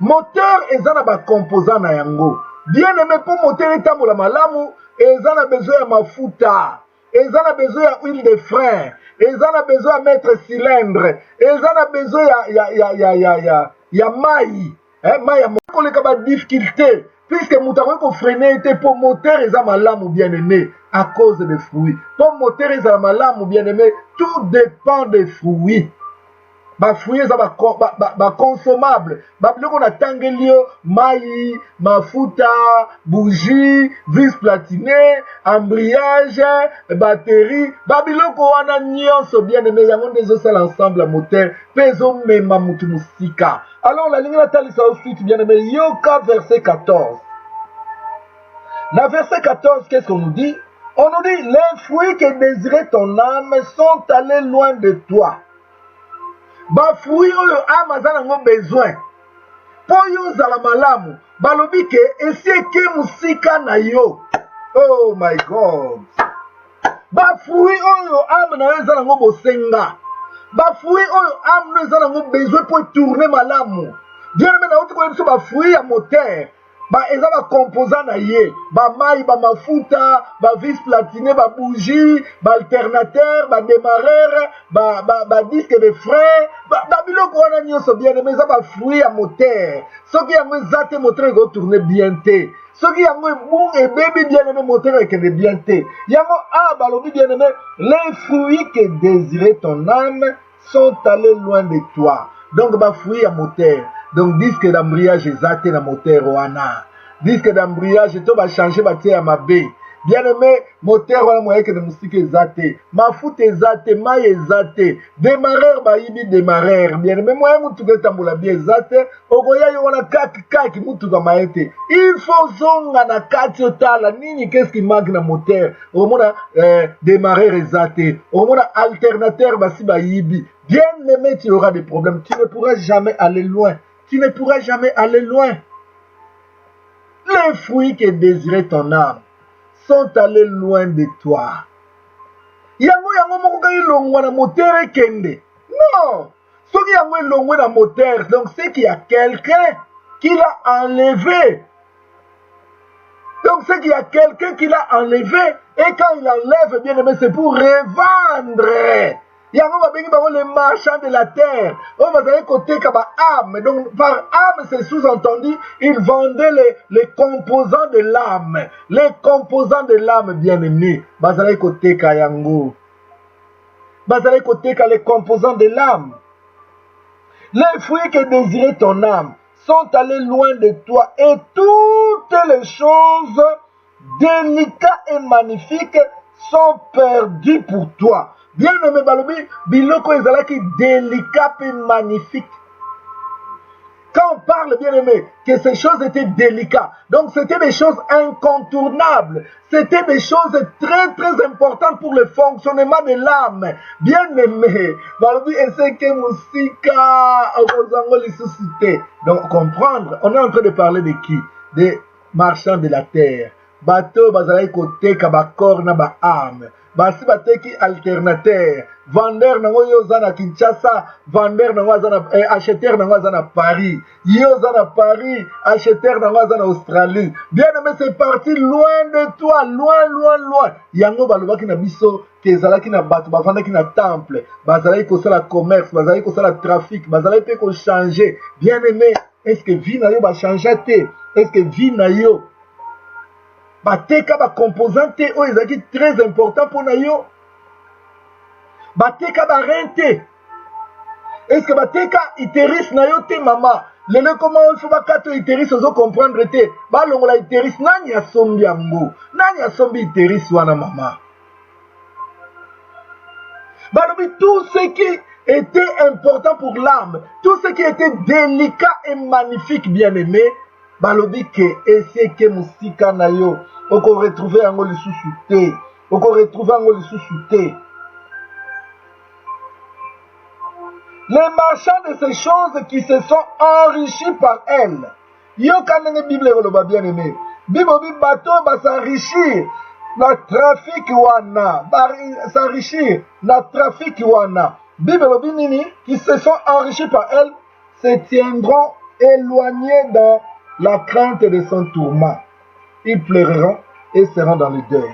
Moteur ezana ba composant na yango. Bien-aimé pour moteur etambola malamu, ils ont besoin de mafuta, ils ont besoin d'huile de frein, ils ont besoin de mettre cylindre, ils ont besoin de maï. Maï a une difficulté, puisque moutako freiner était pour moteur ils ont malamu bien aimé à cause des fruits. Pour moteur ils ont malamu bien aimé, tout dépend des fruits. Ba fruits za ba consommable ba biloko na tangelio mai mafuta bougie vis platiné embrayage batterie ba biloko wana nyonso bien aimé yango ndezo sala ensemble moteur peso mema mutu musika. Alors la ligne la talisa ensuite bien aimé yoka verset 14. La verset 14 qu'est-ce qu'on nous dit? On nous dit les fruits que désirait ton âme sont allés loin de toi. Ba fruit oyo amazana ngo besoin po yo zala malamu balobi ke esi eke musika na yo. Oh my God, bafruit oyo âme na yo eza nango bosenga, bafruit oyo âme na yo eza nango besoin pour tourner malamu. Bien aimé na uti koyeba biso bafruit ya moteur eza bacomposant na ye, bamai, bamafuta, bavis platine, babougie, baalternateur, badémarreur, badisque de frein, babiloko wana nyonso bien aimé eza bafruit ya moteur. Soki yango eza te moteur ekotourne bien te, soki yango ebebi bien aimé moteur ekende bien te. Yango balobi bien aimé, les fruits que désirait ton âme sont allés loin de toi. Donc bafruit ya moteur. Donc disque d'embrayage ezate na moteur wana, disque d'embrayage to ba changer ba tie ya mabe. Bien aimé, moteur wana moyen que de musique ezate, mafuta ezate, mai ezate, démarreur ba yibi démarreur. Bien aimé, moyen mutu ke tambola bien ezate, okoya yo wana kaki mutu ka maete. Il faut zonga na kati otala nini, qu'est-ce qui manque na moteur. Omona démarreur ezate, omona alternateur ba si ba yibi. Bien aimé, tu auras des problèmes, tu ne pourras jamais aller loin. Tu ne pourras jamais aller loin. Les fruits que désirait ton âme sont allés loin de toi. Yango moko ka ilongwa na moteur ekende. Non. Soki yango ilongwa na moteur, donc c'est qu'il y a quelqu'un qui l'a enlevé. Donc c'est qu'il y a quelqu'un qui l'a enlevé. Et quand il enlève, bien aimé, c'est pour revendre. Yango babengi bango les marchands de la terre. On va aller côté kaba âme. Donc par âme c'est sous-entendu, ils vendaient les composants de l'âme. Les composants de l'âme bien-aimés. Bazale côté kayango. Bazale côté ka les composants de l'âme. Les fruits que désirait ton âme sont allés loin de toi et toutes les choses délicates et magnifiques sont perdues pour toi. Bien aimé balobi, biloko ezalaki délicat et magnifique. Quand on parle, bien aimé, que ces choses étaient délicates, donc c'était des choses incontournables, c'était des choses très très importantes pour le fonctionnement de l'âme. Bien aimé, balobi eseke musika okozango lisususite. Donc comprendre, on est en train de parler de qui? Des marchands de la terre. Bateau bazalaki koteka bakor na ba âme. Basi bateki alternateur, vendeur nango yo zana Kinshasa, vendeur nango zana acheteur nango zana Paris, yo zana Paris, acheteur nango zana Australie. Bien aimé, c'est parti loin de toi, loin. Yango balobaki na biso ke ezalaki na bato bavandaki na temple, bazalaki kosala commerce, bazalaki kosala trafic, bazalaki pe ko changer. Bien aimé, est-ce que vie na yo ba changer te? Est-ce que vie na yo bateka ba composant te oyo ezalaki très important pour na yo? Bateka ba rente. Est-ce que bateka iteris na yo te mama? Lelo comment il faut bakato iteris ozo comprendre te? Ba longola iteris nani asombi yango? Nani asombi iteris wana mama? Balobi tout ce qui était important pour l'âme, tout ce qui était délicat et magnifique, bien aimé, balobi ke eseke musika na yo oko retrouver yango lisusu te, oko retrouver yango lisusu te. Les marchands de ces choses qui se sont enrichis par elles. Yo kanenge Bible koloba bien aimé. Bible bato ba s'enrichir na trafic wana, ba s'enrichir na trafic wana. Bible nini qui se sont enrichis par elles se tiendront éloignés dans la crainte de son tourment. Ils pleureront et seront dans le deuil.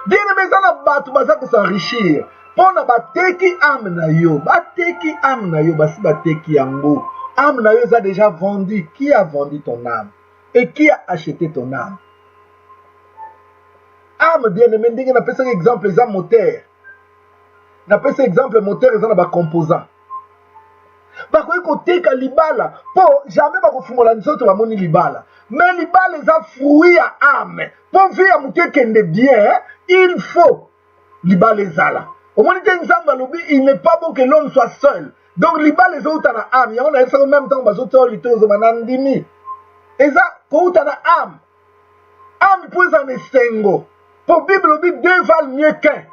Bien aimé, ça n'a pas tout ça pour s'enrichir. Pour na bateki âme na yo, bateki âme na yo, basi bateki yango. Âme na yo a déjà vendu. Qui a vendu ton âme? Et qui a acheté ton âme? Âme bien aimé, ndenge na pesa exemple les âmes moteur. Na pesa exemple moteur ils ont ba composant. Bakoki koteka libala po jamais bakofungola nzoto bamoni libala, mais libala eza fruit ya âme. Po vie ya moke kende bien, il faut libala ezala. Omoni te nzambe alobi il n'est pas bon que l'homme soit seul. Donc libala ezouta na âme. Yango na yebisaka même temps bazotoa lito ozoma na ndimi eza kouta na âme. Âme po eza na esengo. Po Bible obi deux valent mieux qu'un.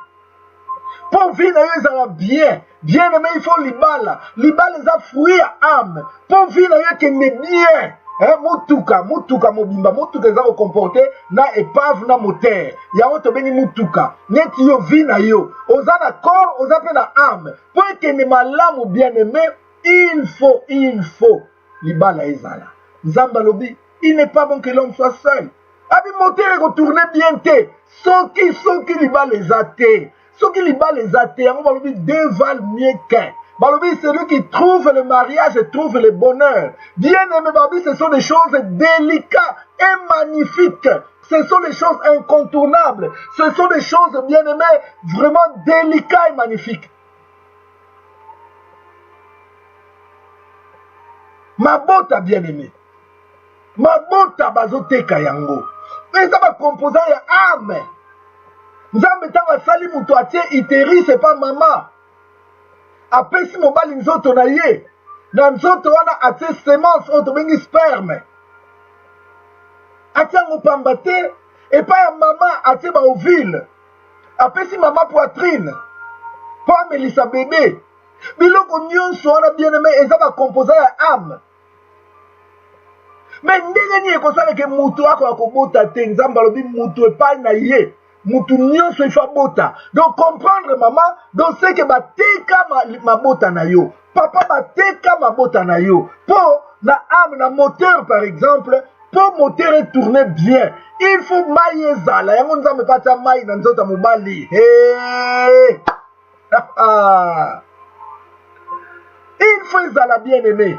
Pour vivre ezala bien, bien aimé, il faut libala. Libala est un fruit à âme. Pour vivre qui est bien. Mutuka mobimba, mutuka eza comporté na épave na moteur. Yango to bengi mutuka. Neti yo vi na yo. Oza na corps, oza pe na âme. Pour que ne malamu bien-aimé, il faut libala ezala. Nzamba lobi, il n'est pas bon que l'homme soit seul. Abi moteur retourner bien te. Soki libala ezate. Soki libala ezate, yango balobi deux valent mieux qu'un. Balobi, celui qui trouve le mariage trouve le bonheur. Bien-aimé, Balobi, ce sont des choses délicates et magnifiques. Ce sont des choses incontournables. Ce sont des choses, bien-aimées, vraiment délicates et magnifiques. Mabota, bien-aimé. Mabota, bazoteka yango. Mais ça va composer ya âme. Nzambe tanga sali muto atie iteri, c'est pas maman. Apesi mobali nzoto na ye. Na nzoto wana atie semence oyo tobengi sperme. Atie yango pamba te. Epai ya mama atie ba ovule. Apesi mama poitrine. Po amelisa bebe. Biloko nyonso wana bien-aimé eza ba composant ya âme. Mais ndenge nini ekosala ke mutu ako akobota te, Nzambe alobi mutu epai na ye. Mutu nyonso ifa bota. Donc comprendre maman, donc c'est que bateka mabota na yo. Papa bateka mabota na yo. Pour na âme, na moteur par exemple, pour moteur tourner bien, il faut maille ezala. Yango Nzambe pata maille na nzota mobali. Hey! Il faut ezala bien aimé.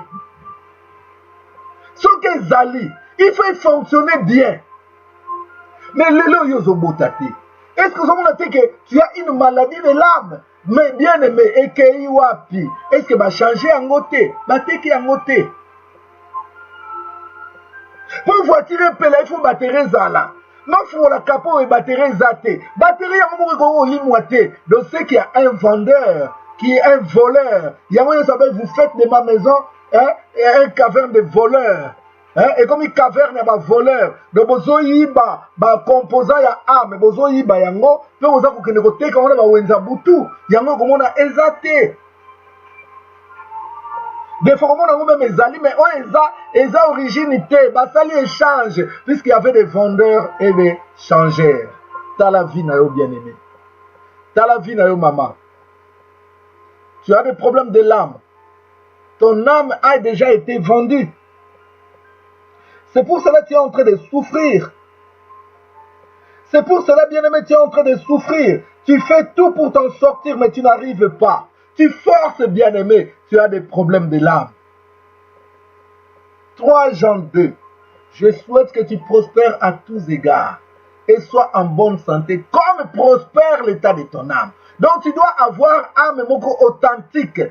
Ce que ezali, il faut fonctionner bien. Mais lelo yozo botati. Est-ce que vous avez que tu as une maladie de l'âme? Mais bien aimé, et wapi? Est-ce que va changer en côté? Va teki en côté. Pour voiture pela, il faut batterie zala. Non, faut la capot et batterie zate. Batterie en mou limouate. Donc c'est qu'il y a un vendeur qui est un voleur. Il y a moyen de savoir, vous faites de ma maison un caverne de voleurs. Et comme une caverne ya ba voleur, de bozo yiba ba composant ya âme, bozo yiba yango, pe bozo kokende koteka wana ba wenza butu, yango komona ezate. Des fois komona ngo même ezali, mais on eza originité, ba sali échange, puisqu'il y avait des vendeurs et des changeurs. T'as la vie na yo bien-aimé. T'as la vie na yo maman. Tu as des problèmes de l'âme. Ton âme a déjà été vendue. C'est pour cela que tu es en train de souffrir. C'est pour cela, bien-aimé, tu es en train de souffrir. Tu fais tout pour t'en sortir, mais tu n'arrives pas. Tu forces, bien-aimé, tu as des problèmes de l'âme. 3 Jean 2. Je souhaite que tu prospères à tous égards et sois en bonne santé, comme prospère l'état de ton âme. Donc tu dois avoir âme moko authentique,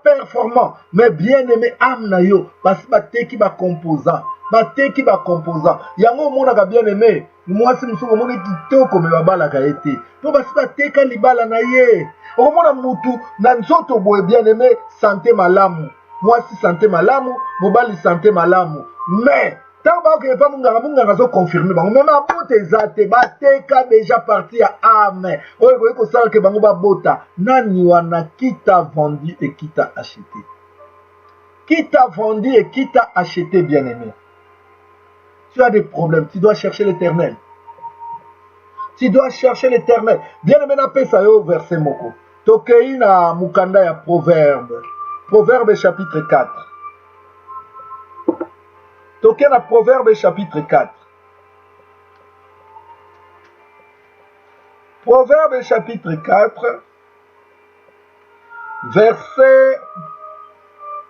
performant, mais bien-aimé âme na yo, parce que tu ba composant. Bateki ba composant. Yango monaka bien aimé. Moi si musuko moni kitoko me babala ka été. Po basi bateka libala na ye. Okomona mutu na nzoto boye bien aimé santé malamu. Moi si santé malamu, mobali santé malamu. Mais tant ba que pas munganga zo confirmer bango même abote ezate bateka déjà parti à âme. Oyo ko sala ke bango ba bota. Nani wana qui t'a vendu et qui t'a acheté? Qui t'a vendu et qui t'a acheté bien aimé? Tu as des problèmes, tu dois chercher l'Éternel. Tu dois chercher l'Éternel. Bien aimé, na yo verset moko. Tokei na mukanda ya Proverbe. Proverbe chapitre 4. Tokei na Proverbe chapitre 4. Proverbe chapitre 4. Verset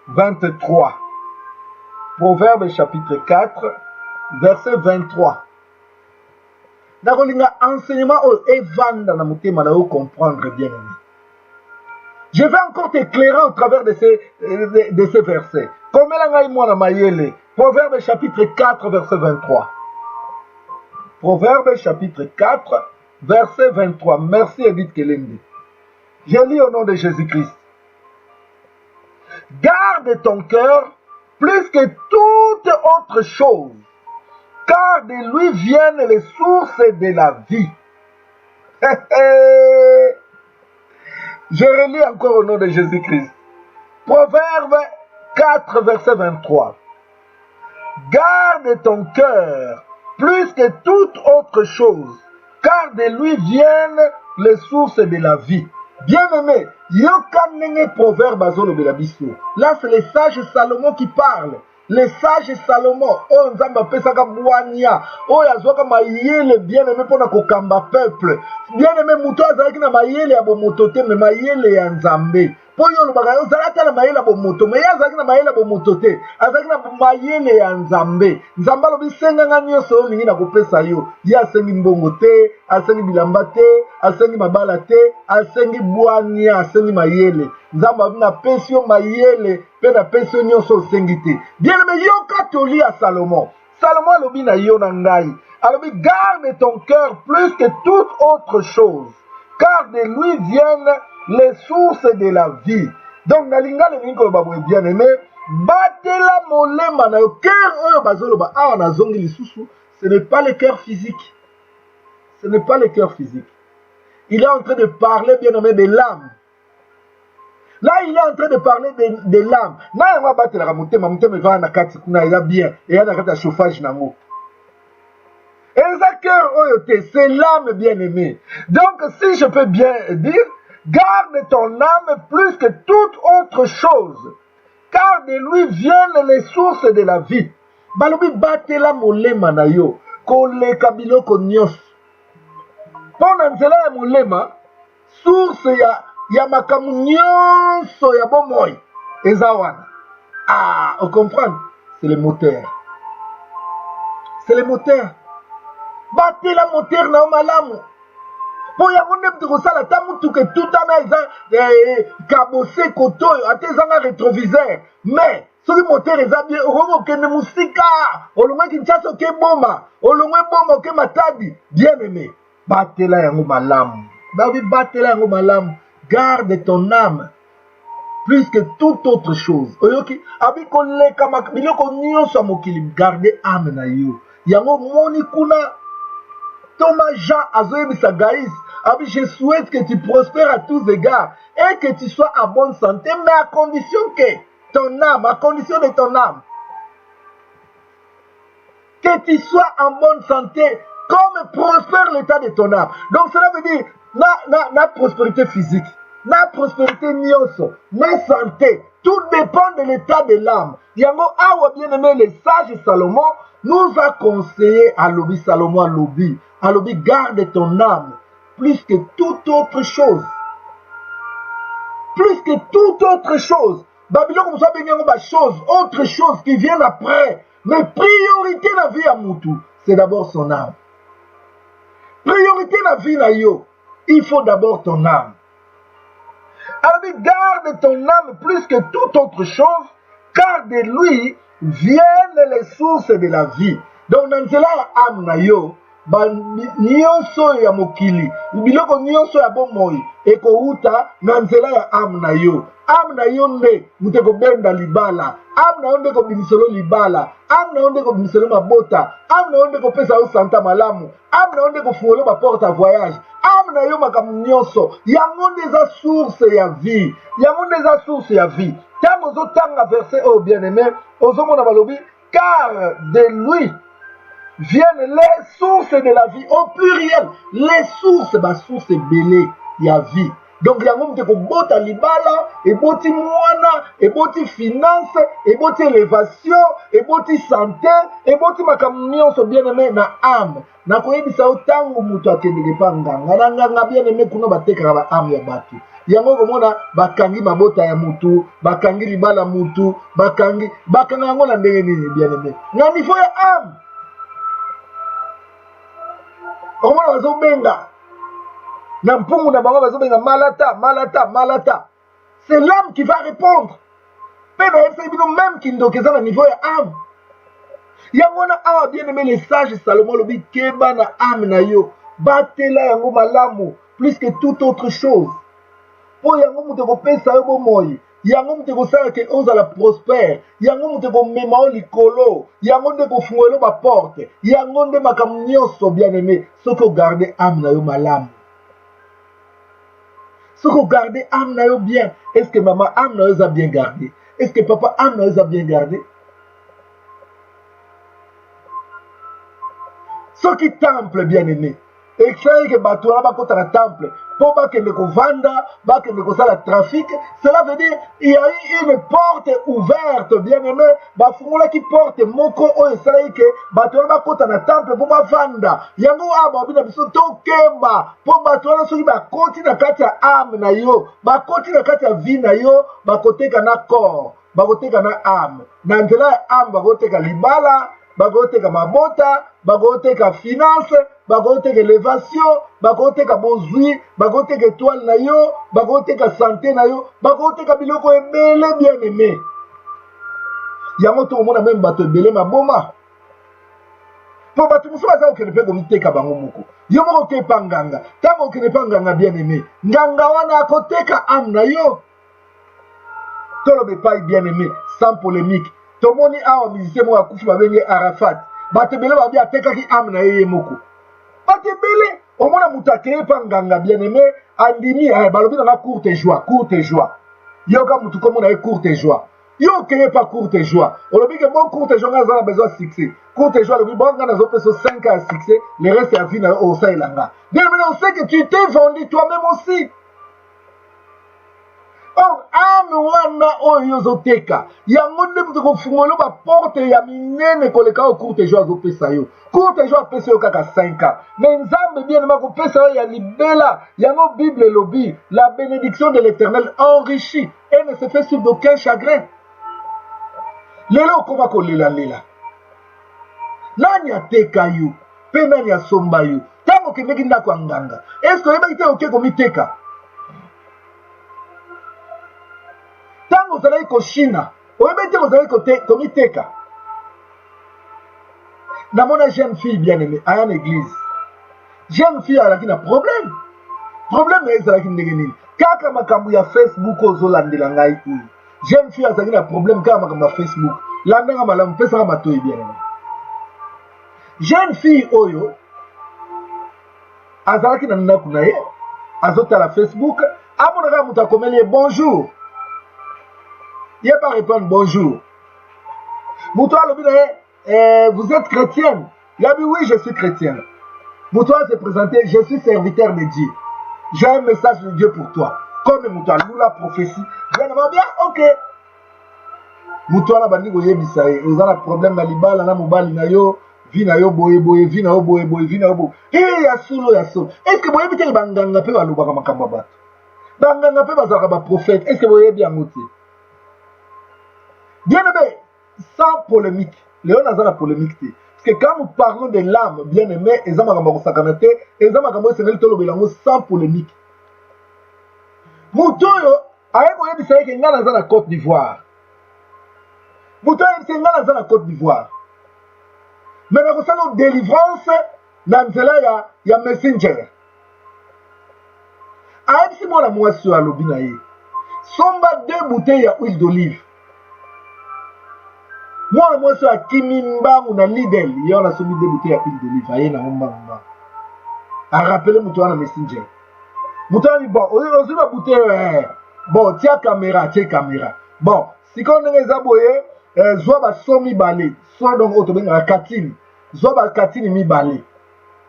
23. Proverbe chapitre 4. Verset 23. Nakolinga enseignement au evanda na mutema na yo comprendre bien aimé. Je vais encore t'éclairer au travers de ces versets. Comme la mwana mayele. Proverbe chapitre 4 verset 23. Proverbe chapitre 4 verset 23. Merci Edith Kelende. Je lis au nom de Jésus-Christ. Garde ton cœur plus que toute autre chose, car de lui viennent les sources de la vie. Je relis encore au nom de Jésus-Christ. Proverbe 4, verset 23. garde ton cœur plus que toute autre chose, car de lui viennent les sources de la vie. Bien-aimé, yokanenge proverbe azolobela biso. Là, c'est le sage Salomon qui parle. Le sage Salomon, oh nzambe apesaka bwania, oh yazwaka mayele bien-aimé pona kokamba peuple. Bien-aimé muto azalaki na mayele ya bomoto te, me mayele ya nzambe. Po yo lobaka yo zalata na mayele ya bomoto, me yazalaki na mayele ya bomoto te, azalaki na mayele ya nzambe. Nzambe alobi senganga nyonso oyo olingi na kopesa yo. Ye asengi mbongo te, asengi bilamba te, asengi mabala te, asengi bwania, asengi mayele. Nzambe alobi napesi yo mayele mpe napesi yo nyonso osengi te. Bien-aimé, yoka toli ya Salomon. Salomon alobi na yo na ngai, alobi garde ton cœur plus que toute autre chose, car de lui viennent les sources de la vie. Donc nalinga le ningo babwe bien-aimé, batela molema na yo cœur oyo bazoloba awa na zongi lisusu, ce n'est pas le cœur physique. Ce n'est pas le cœur physique. Il est en train de parler, bien-aimé, de l'âme. Là, il est en train de parler de l'âme. Na yanga batela mutema, mutema va na kati kuna ila bien, et ya na kati chauffage nango. Et ça cœur oyote, c'est l'âme bien-aimée. Donc si je peux bien dire, garde ton âme plus que toute autre chose, car de lui viennent les sources de la vie. Balobi batela molema na yo, koleka biloko nyos. Pona nzela ya molema, source ya makamu nyonso ya bomoi, eza wana. Ah, on comprend? C'est le moteur. C'est le moteur. Batela moteur na malamu. Po yango nde mutu kosala ta mutuka etutana eza kabose kotoyo ate ezanga rétroviseur, mais soki moteur eza bien okoki okende musika olongwe Kinshasa oke boma olongwe boma oke Matadi. Bien aimé, batela yango malamu. Babi batela yango malamu. Garde ton âme plus que toute autre chose. Oyoki abi koleka biloko nyonso ya mokili, garde âme na yo. Yango moni kuna Thomas Jean Azoyebisa Gaïs, je souhaite que tu prospères à tous égards et que tu sois à bonne santé, mais à condition que ton âme, à condition de ton âme, que tu sois en bonne santé, comme prospère l'état de ton âme. Donc cela veut dire, la prospérité physique, la prospérité nyonso, la santé, tout dépend de l'état de l'âme. Yango awa bien aimé, le sage Salomon nous a conseillé à l'obi Salomon à l'obi garde ton âme plus que toute autre chose. Plus que toute autre chose. Babylone comme ça bien chose, autre chose qui vient après. Mais priorité la vie à Moutou, c'est d'abord son âme. Priorité la vie na yo, il faut d'abord ton âme. Alors garde ton âme plus que toute autre chose, car de lui viennent les sources de la vie. Donc dans cela âme na yo, nyonso ya mokili, biloko nyonso ya bomoi ekouta na nzela ya âme na yo. Âme na yo nde mutu ekobenda libala, âme na yo nde ekobimiselo libala, âme na yo nde ekobimiselo mabota, âme na yo nde ekopesa yo santa malamu, âme na yo nde ekofungolo baporte à voyage, âme na yo makambo nyonso yango nde eza source ya vie, yango nde eza source ya vie. Ntango ozotanga verset oyo bien aimé, ozomona balobi car de lui viennent les sources de la vie au pluriel. Les sources, bah source belé, il y a vie. Donc il y a un ko bota libala, et boti mwana, et boti finance, et boti élévation, et boti santé, et boti makamnion so bien aimé na âme. Na koyebisa otango mutu akendeke pa nganga, nganga bien aimé kuno bateka ba âme ya batu. Yango komona bakangi mabota ya mutu, bakangi libala mutu, bakangi yango na ndenge nini bien aimé. Na niveau ya âme. Omona bazobenga na mpungu na bango bazobenga malata malata malata. C'est l'âme qui va répondre. Même qui ndokeza na niveau ya âme. Yango na awa bien aimé les sages Salomon lobi keba na âme na yo, batela yango malamu plus que toute autre chose. Po yango mutu kopesa yo bomoi, yango mutu kosala ke ozala prospère, yango mutu komema o likolo, yango nde kofungola ba porte, yango nde makambo nyonso bien aimé, soki ogarde âme na yo malamu. Soki ogarde âme na yo bien, est-ce que maman âme na yo eza bien gardé? Est-ce que papa âme na yo eza bien gardé? Ce qui temple bien aimé. Et que bateau là bakota na temple pour pas que ne vanda, pas que ne la trafic, cela veut dire il y a eu une porte ouverte bien aimé, ba fungula qui porte moko o cela que bateau là bakota na temple pour pas vanda. Yango aba bina biso to kemba pour bateau là soki ba koti na kati ya âme na yo, ba koti na kati ya vie na yo, ba koteka na corps, ba koteka na âme. Na nzela ya âme ba koteka libala, ba koteka mabota, ba koteka finance, bakoteka élévation, bakoteka bozwi, bakoteka étoile na yo, bakoteka santé na yo, bakoteka biloko ebele bien aimé. Yango to mona même bato ebele maboma. Po bato musu baza okende pe komiteka bango moko. Yo moko ke panganga, tango okende panganga bien aimé. Nganga wana akoteka âme na yo. Tolobe pai bien aimé, sans polémique. Tomoni awa musicien mo akufi babenge Arafat. Bato ebele babi atekaki âme na ye moko. Batebele, au moins la créé par nganga bien aimé, andimi, balobi dans la courte joie, courte joie. Yoga mutu comme on a courte joie. Yo créé pas courte joie. On le dit que bon courte joie, on a besoin de succès. Courte joie, le dit bon, on a besoin de 5 ans de succès, le reste est à vie au sein de l'anga. Bien aimé, on sait que tu t'es vendu toi-même aussi. Or, ame wana oyo zoteka yango nde mutu kofungola ba porte ya minene koleka o courte joie azopesa yo. Courte joie apesa yo kaka 5 ans. Mais nzambe bien aimé kopesa yo ya libela. Yango Bible lobi, la bénédiction de l'Éternel enrichit et ne se fait sur d'aucun chagrin. Lelo okoma kolela lela. Nani ateka yo? Pe nani asomba yo? Tango kendeki ndako nganga. Est-ce que oyebaki te oke komiteka? Tango ozalaki koshina, oyebaki te ozalaki komiteka. Namona jeune fille bien aimée, aya na église. Jeune fille alaki na problème. Problème na ezalaki ndenge nini? Kaka makambo ya Facebook ozolandela ngai oyo. Jeune fille azalaki na problème kaka makambo ya Facebook. Landanga malamu pesaka matoyi bien aimé. Jeune fille oyo azalaki na ndako na ye, azotala Facebook, amonaka moto akomeli ye bonjour. Il n'y a pas répondre bonjour. Moutoua vous êtes chrétienne? Il a dit oui, je suis chrétienne. Moutoua s'est présenté, je suis serviteur de Dieu. J'ai un message de Dieu pour toi. Comme Moutoua, nous la prophétie. Bien, ok. Moutoua la bandi goye bisaye. Vous avez un problème na libala na mobali na yo. Vi na yo boye boye, vi na yo boye boye, vi na yo boye. Eh, ya solo, ya solo. Est-ce que vous avez bien banganga pe baluba kama kambaba? Banganga pe bazaka ba prophète. Est-ce que vous avez bien mouti? Bien aimé, sans polémique. Léon a la polémique. Parce que quand nous parlons de l'âme, bien aimé, et ça m'a sakanate, et ça m'a sans polémique. Moutoyo, avec moi, il s'agit qu'il y a la Côte d'Ivoire. Moutoyo, il y a la Côte d'Ivoire. Mais dans la délivrance, dans il y a Messenger. Avec si moi la moisson à l'obinaï, somba 2 bouteilles à huile d'olive. Moi, sur la Kimimba ou na Lidl, il y a la somme 2 bouteilles à huile d'olive. Aïe, na omba. A rappeler Moutoua na Messenger. Moutoua dit bon, on a bouteille, bon, tiens caméra. Bon, si on est aboyé, zoba somi balé, soit donc autobé na katini, zoba katini mi balé.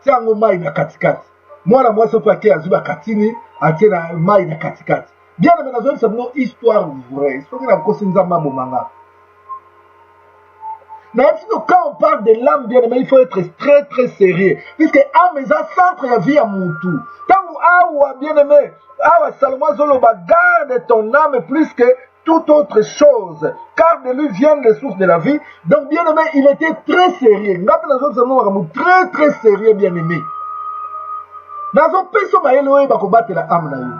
Tiens ngoma ina katikati. Moi, la moisson paquet à zoba katini, a tiens na mai na katikati. Bien, mais dans une histoire vraie. Histoire qui n'a pas de manga. Mais quand on parle de l'âme bien aimé, il faut être très très sérieux. Puisque l'âme est un centre de vie à mon tour. Quand bien aimé, Salomon Zoloba, garde ton âme plus que toute autre chose. Car de lui viennent les sources de la vie. Donc bien aimé, il était très sérieux. Très très sérieux bien aimé. Dans un pays, il va combattre la âme.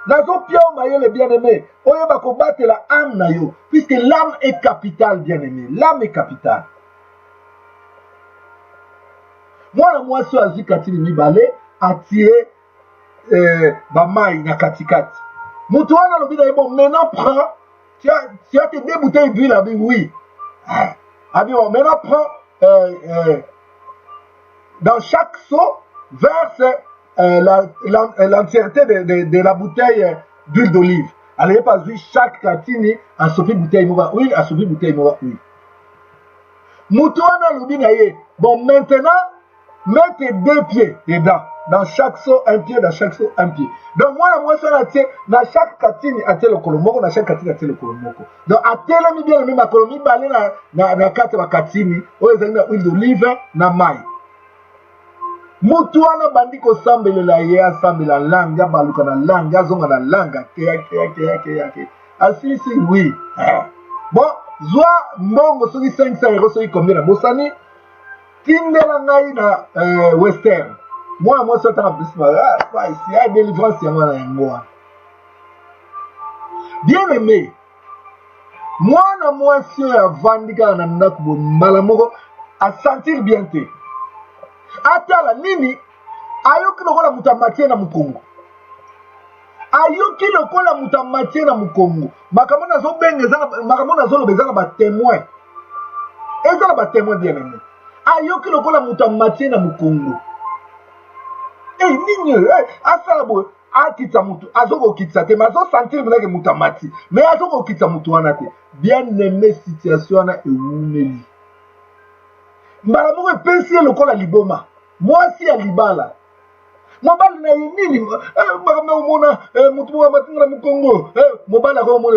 Nazo pia mayele bien aimé, oye ba ko battre la âme na yo, puisque l'âme est capitale bien aimé, l'âme est capitale. Moi so azi katini mibale atie ba mai na katikati. Mutu wana lobi na bon maintenant prends, tu as tes 2 bouteilles d'huile abi oui. Abi bon maintenant prends dans chaque seau verse l'entièreté de la bouteille d'huile d'olive. Allez pas vu chaque catine à sauver bouteille mova huile, à sauver bouteille mova huile. Moutoana lobi na ye, Bon, maintenant, mettez 2 pieds dedans. Dans chaque saut, un pied, dans chaque saut, un pied. Donc, moi, ça, dans chaque katine, à tel kolomoko, dans chaque katine, à tel kolomoko. Donc, à tel, mi bien, mi ma kolomi, balé, na kate wa katine, ou les na huile d'olive, na maille. Mutu wana bandi ko sambelela ye asambela langa baluka na langa zonga na langa ke asisi oui bon zwa mbongo soki 500 euros soki combien na bosani tindela ngai na western moi ça t'a plus pas ici à délivrance ya mwana yango bien aimé mwana mwasi ya vandika na ndako mbala moko a sentir bien te atala nini ayoki lokola mutu amatie na mukongo ayoki lokola mutu amatie na mukongo makambo nazobenga makambo nazoloba ezaka batémoin ezala batémoin bien aimé ayoki lokola mutu amatie na mukongo nini asala boye akitisa mutu azokokitisa te me azosentir minake mutu amati me azokokitisa mutu wana te bien aimé situation wana ewumeli mbala moko epesi ye lokola liboma mwasi ya libala mobali na ye nini makambo omona mutu moko amatinga na mukongo mobali akomona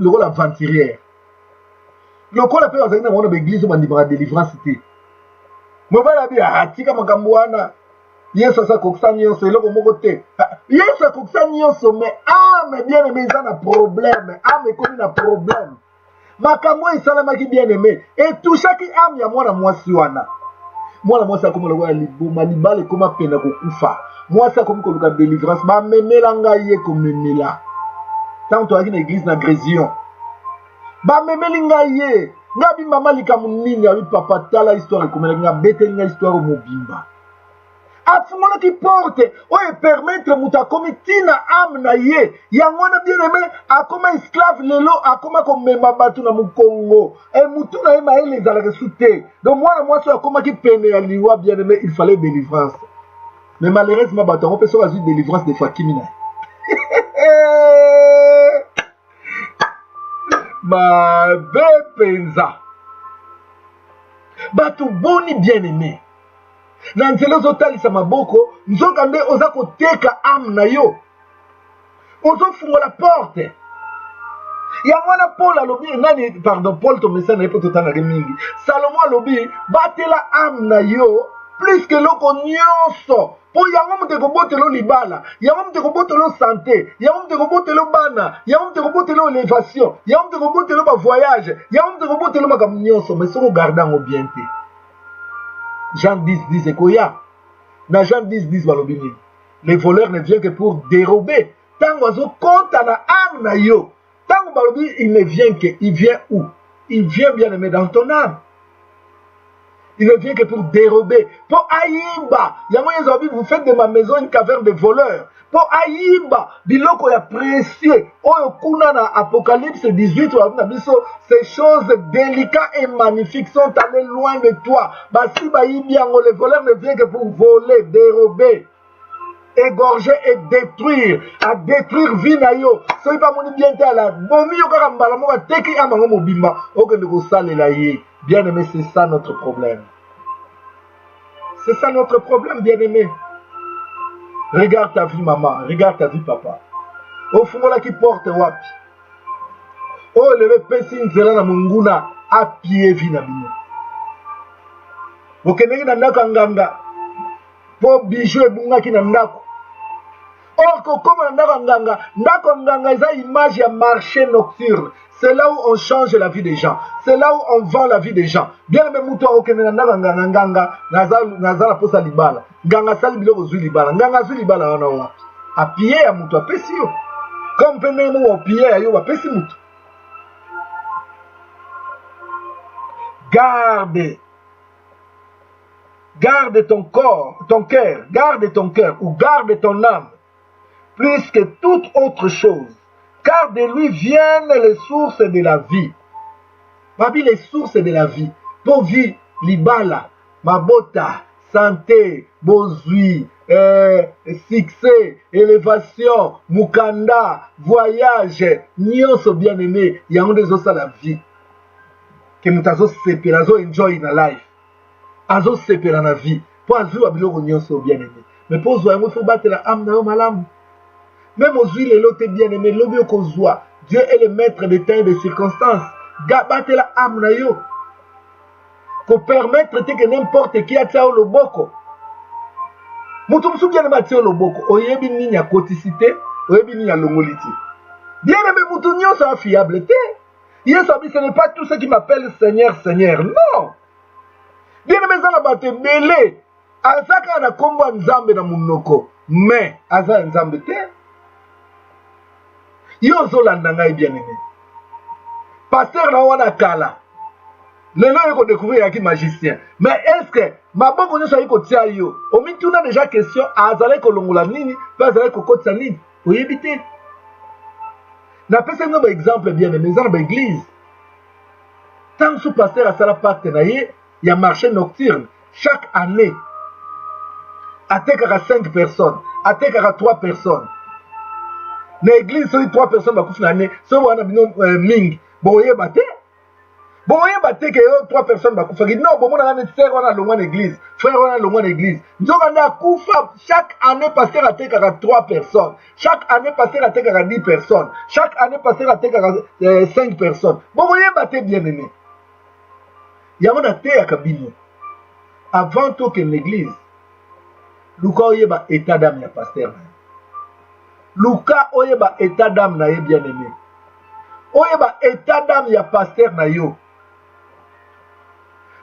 lokola aventurière lokola mpe bazali na mona baeglise bandimaka délivrance te mobali abi atika makambo wana yesu asakokisa nyonso eloko moko te yesu akokisa nyonso me ame bien aimé eza na problème ame ekomi na problème makambo esalamaki bien aimé etushaki ame ya mwana mwasi wana mwana mwasi akoma lokola liboma libala ekoma pena kokufa mwasi akomi koluka délivrance bamemela ngai ye komemela ntango toyaki na église na grésion bamemeli ngai ye nga bimama likambo nini abi papa tala histoire ekomelaki nga beteli nga histoire mobimba afungolaki porte oyo epermettre mutu akomi ntina ame na ye yango wana bien aimé akoma esclave lelo akoma komema bato na mokongo mutu na ye mayele ezalaka su te donc mwana mwasi oyo akomaki pene ya liwa bien aimé il fallait délivrance mais malheureusement bato yango mpe soki azwi délivrance de fakimi na ye mabe mpenza bato boni bien aimé na nzela ozotalisa maboko nzoka nde oza koteka ame na yo ozofungola porte yango wana paul alobi nani pardon paul tomesa na ye mpo totangaki mingi salomo alobi batela ame na yo plus ke eloko nyonso mpo yango moto ekobotela libala yango moto ekobotela santé yango moto ekobotela bana yango moto ekobotela élévation yango moto ekobotela bavoyage yango moto ekobotela makambo nyonso mais soki ogarde yango bien te Jean 10 ekoya na Jean 10 balobi nini les voleurs ne viennent que pour dérober tango azokota na ame na yo tango balobi il ne vient que il vient où il vient bien aimé dans ton âme il ne vient que pour dérober pour ayiba yango yesu alobi vous faites de ma maison une caverne de voleurs pour ayiba biloko ya précieux oyo kuna na Apocalypse 18 na biso ces choses délicates et magnifiques sont allées loin de toi basi bayibi yango les voleurs ne viennent que pour voler dérober égorger et détruire à détruire vie na yo soki pa moni bien te ala bomi yo kaka mbala moko ateki amango mobimba okende kosalela ye bien aimé c'est ça notre problème c'est ça notre problème bien aimé. Regarde ta vie maman, regarde ta vie papa. Ofungolaki porte wapi. O leve pesi nzela na munguna apie vi na bino. Bokendeki na ndako nganga. Po bijou ebungaki na ndako. Or kokoma na ndako nganga eza image ya marché nocturne. C'est là où on change la vie des gens. C'est là où on vend la vie des gens. Bien aimé mutu okende na ndako nganga nazala posa libala. Nganga sali biloko zwi libala. Nganga zwi libala wana wapi. Apie ya mutu apesi yo. Comme pe memo apie ya yo apesi mutu. Garde ton corps, ton cœur, garde ton cœur ou garde ton âme plus que toute autre chose. Car de lui viennent les sources de la vie. Parmi les sources de la vie, pour vie, libala, mabota, santé, bozui, succès, élévation, mukanda, voyage, nyonso bien aimé, il y a un des autres à la vie. Que nous avons séparé, enjoy in life. Azo sepela na vie. Pour azou abiloko nyonso bien-aimé. Mais pour zwa il faut battre la âme na yo malamu. Même aux huiles l'autre bien-aimé, l'obio kozwa. Dieu est le maître des temps et des circonstances. Battre la âme na yo. Pour permettre que n'importe qui a tia au loboko. Mutu musu bien-aimé a tia au loboko. Oyebi nini ya koticité, oyebi nini ya longoliti. Bien-aimé mutu nyonso a fiable te. Yesu abi, ce n'est pas tout ce qui m'appelle Seigneur, Seigneur. Non. Bien-aimé zana bate belé. Azaka na kombo nzambe na munoko. Mais aza nzambe te. Yo zolanda ngai bien-aimé. Pasteur na wana kala. Lelo yeko découvrir yaki magicien. Mais est-ce que maboko nyonso yiko tia yo? Omi tuna déjà question azale ko longola nini, pe azale ko kotsa nini? Oyebi te. Na pesa ngo exemple bien-aimé za na église. Tant sous pasteur a sala pacte na ye, ya marché nocturne chaque année. Atekaka 5 personnes, atekaka 3 personnes. Na église so 3 personnes ba kufi na année, so wana bino ming, boye baté. Boye baté que 3 personnes ba kufa. Non, bon mona na sœur wana longwa na église, frère wana longwa na église. Nzoka na kufa chaque année pasteur atekaka 3 personnes. Chaque année pasteur atekaka 10 personnes. Chaque année pasteur atekaka 5 personnes. Boye baté bien-aimé. Yamona te ya kabino. Avant tout que l'église Luka oyeba état d'âme ya pasteur. Luka oyeba état d'âme na ye bien-aimé. Oyeba état d'âme ya pasteur na yo.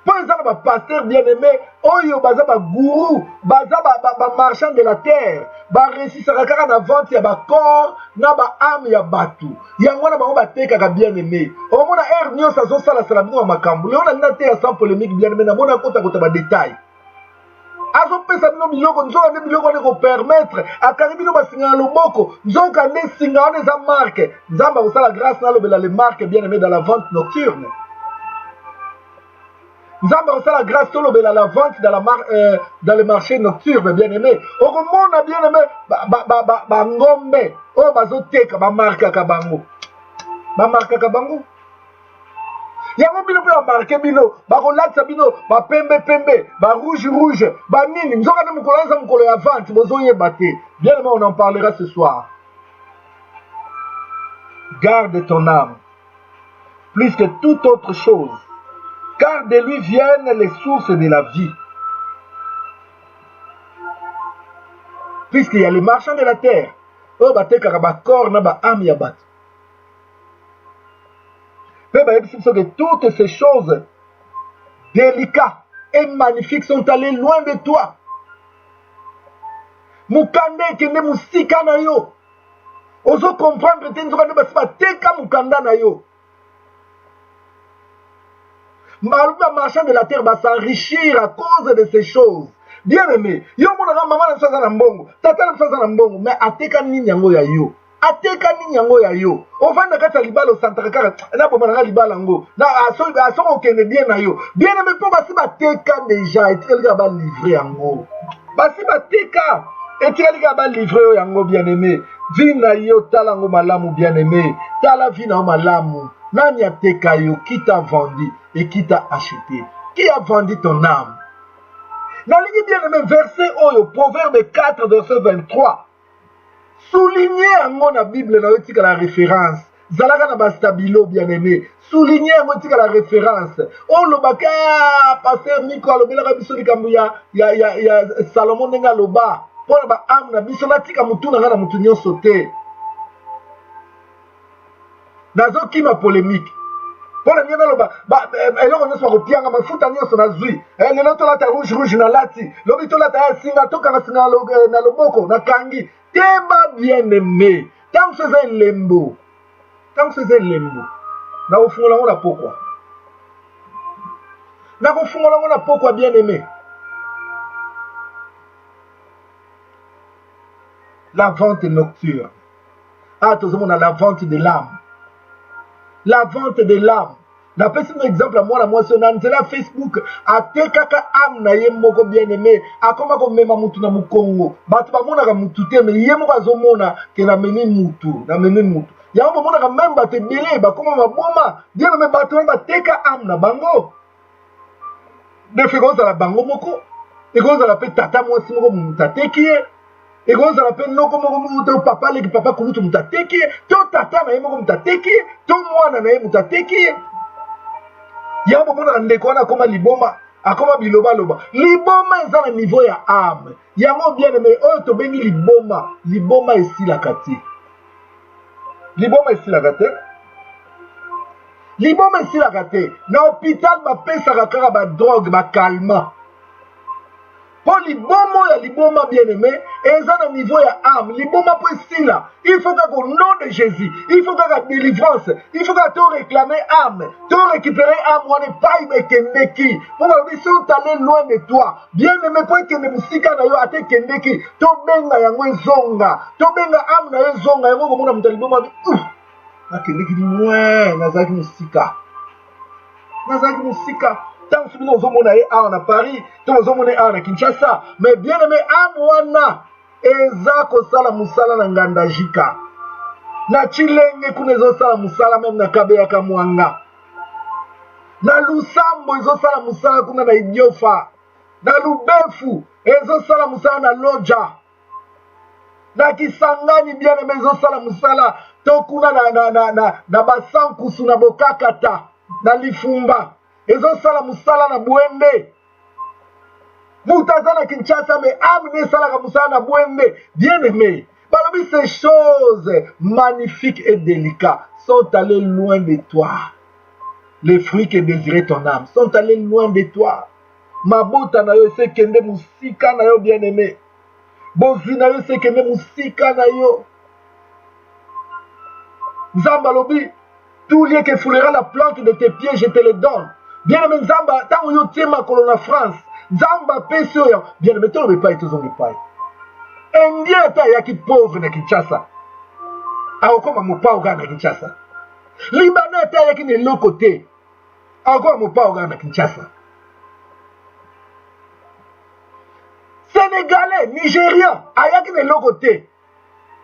Par exemple, ba pasteur bien-aimé, oyo baza ba gourou, baza ba marchand de la terre, ba réussissaka kaka na vente ya ba corps, na ba âme ya batu. Yango na bango batekaka bien-aimé. Omona air nyonso azosala sala bino makambo. Leo na nina te ya sans polémique bien-aimé, na mona kota ba détail. Azopesa bino biloko nzoka nde biloko ne ko permettre akari bino basinga na loboko nzoka nde singa wana eza marque nzambe akosala grâce na lobela les marques bien-aimé dans la vente nocturne. Nzambe akosala grâce to lobela la vente dans le marché nocturne bien-aimé. Okomona bien-aimé ba ngombe oyo bazoteka bamarkaka bango yango bino mpe bamarke bino bakolatisa bino bapembe barouge banini nzoka nde mokolo eza mokolo ya vente bozoyeba te. Bien aimé, on en parlera ce soir. Garde ton âme plus que toute autre chose, car de lui viennent les sources de la vie. Puisqu'il y a les marchands de la terre oyo batekaka bakor na baame ya bato. Que toutes ces choses délicates et magnifiques sont allées loin de toi. Mukande kende musika na yo. Ozo comprendre te nzoka nde basi bateka mukanda na yo. Maluba marchand de la terre va s'enrichir à cause de ces choses. Bien aimé, yo monaka maman na soza na mbongo, tata na soza na mbongo, mais ateka nini yango ya yo? Ateka nini yango ya yo? Ovanda kata libala osantaka kaka na bomana ka libala ngo. Na aso okende bien na yo. Bien aimé po basi bateka déjà etika ba livrer yango. Basi bateka etika ba livrer yango bien aimé. Vi na yo tala ngo malamu bien aimé. Tala vi na malamu. Nani ateka yo? Qui t'a vendu et qui t'a acheté? Qui a vendu ton âme? Nalingi bien aimé verset oyo Proverbe 4 verset 23. Soulignez yango na Bible na yotika la référence. Zalaka na bastabilo bien aimé. Soulignez yango yotika la référence. On lobaka pasteur Nico alobelaka biso likambo ya Salomon ndenga loba. Pona ba âme na biso natika mutu na mutu nyonso te. Nazo kima polémique. Pona nyana loba eloko nyonso bakopianga mafuta nyonso nazwi. Lelo tolata rouge na lati. Lobi tolata singa tokanga singa na loboko na kangi. Teba bien aimé. Tant que c'est un lembo. Tant que c'est un lembo. Na ofungola ngona pourquoi? Na ofungola ngona pourquoi bien aimé? La vente nocturne. Ah, tout le monde a la vente de l'âme. La vente de l'âme. Na pesi un exemple à moi la moisson na Facebook atekaka âme na ye moko bien aimé akoma ko mema mutu na mukongo batu ba mona ka mutu te mais ye moko azomona ke na meni mutu ya ba mona ka même batu belé ba koma maboma bien aimé batu ba teka âme na bango des fois ekozala bango moko ekozala mpe tata mwasi moko moto ateki ye ekozala mpe noko moko to papa leki papa kulutu moto ateki ye to tata na ye moko moto ateki ye to mwana na ye moto ateki ye yango bomonaka ndeko wana akoma liboma akoma bilobaloba liboma eza na niveau ya ame yango bien aimé oyo tobengi liboma esilaka te liboma esilaka te liboma esilaka te na hôpital bapesaka kaka badrogue bakalma mpo liboma ya liboma bien aimé eza na niveau ya ame liboma mpo esila il faut kaka au nom de Jésus il faut kaka délivrance il faut kaka to réclamer ame to récupérer ame wana epai ekendeki mpo balobi so otale loin de toi bien aimé mpo ekende mosika na yo ate ekendeki tobenga yango ezonga tobenga ame na yo ezonga yango komona moto ya liboma abi nakendeki loin nazalaki mosika tant que nous sommes à Paris, nous sommes à Kinshasa, mais bien aimé, Amwana, Ezako Sala Musala Nangandajika. Na Chilenge Kunezo Sala Musala, même na Kabeya Kamwanga. Na Lusambo, Ezo Sala Musala Kuna na Idiofa. Na Lubefu, Ezo Sala Musala na Loja. Na Kisangani, bien aimé, Ezo Sala Musala, Tokuna na Basankusu na Bokakata, na Lifumba. Ezosala musala na Bwende. Moutaza na Kinshasa, mais amene sala musala na Bwende. Bien aimé. Balobi, ces choses magnifiques et délicates sont allées loin de toi. Les fruits que désirait ton âme sont allés loin de toi. Mabuta na yo se kende musika na yo bien aimé. Bozwi na yo se kende musika na yo. Zambalobi, tout lieu que foulera la plante de tes pieds, je te le donne. Bien aimé Nzamba, tant yo tema kolona France, Nzamba peso yo, bien aimé to le pai to zongi pai. Indien ta yaki pauvre na Kinshasa. Akoma mopao ga na Kinshasa. Libanais ta yaki ne lokote. Akoma mopao ga na Kinshasa. Sénégalais, Nigérian, ayaki ne lokote.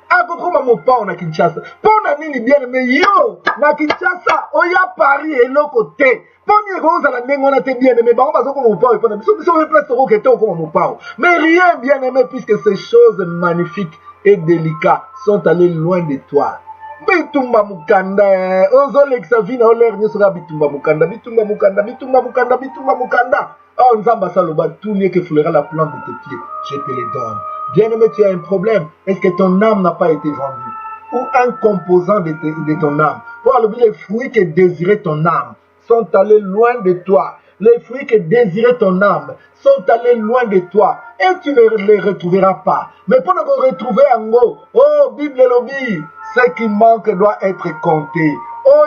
Akokoma mopao na Kinshasa. Pona nini bien aimé yo na Kinshasa, oya Paris et lokote. Poni rosa la nengona te bien aimé, bah on va comme mon pao et pas nous sommes place au roqueton comme mon pao. Mais rien bien aimé puisque ces choses magnifiques et délicates sont allées loin de toi. Bitumba mukanda, ozo l'exavina oler ni sera bitumba mukanda. Oh Nzamba Saloba, tout lieu que foulera la plante de tes pieds, je te les donne. Bien aimé, tu as un problème. Est-ce que ton âme n'a pas été vendue? Ou un composant de ton âme? Pour oublier les fruits que désirait ton âme sont allés loin de toi. Les fruits que désirait ton âme sont allés loin de toi. Et tu ne les retrouveras pas. Mais pour nous retrouver en haut, oh, Bible lobby, ce qui manque doit être compté. Oh,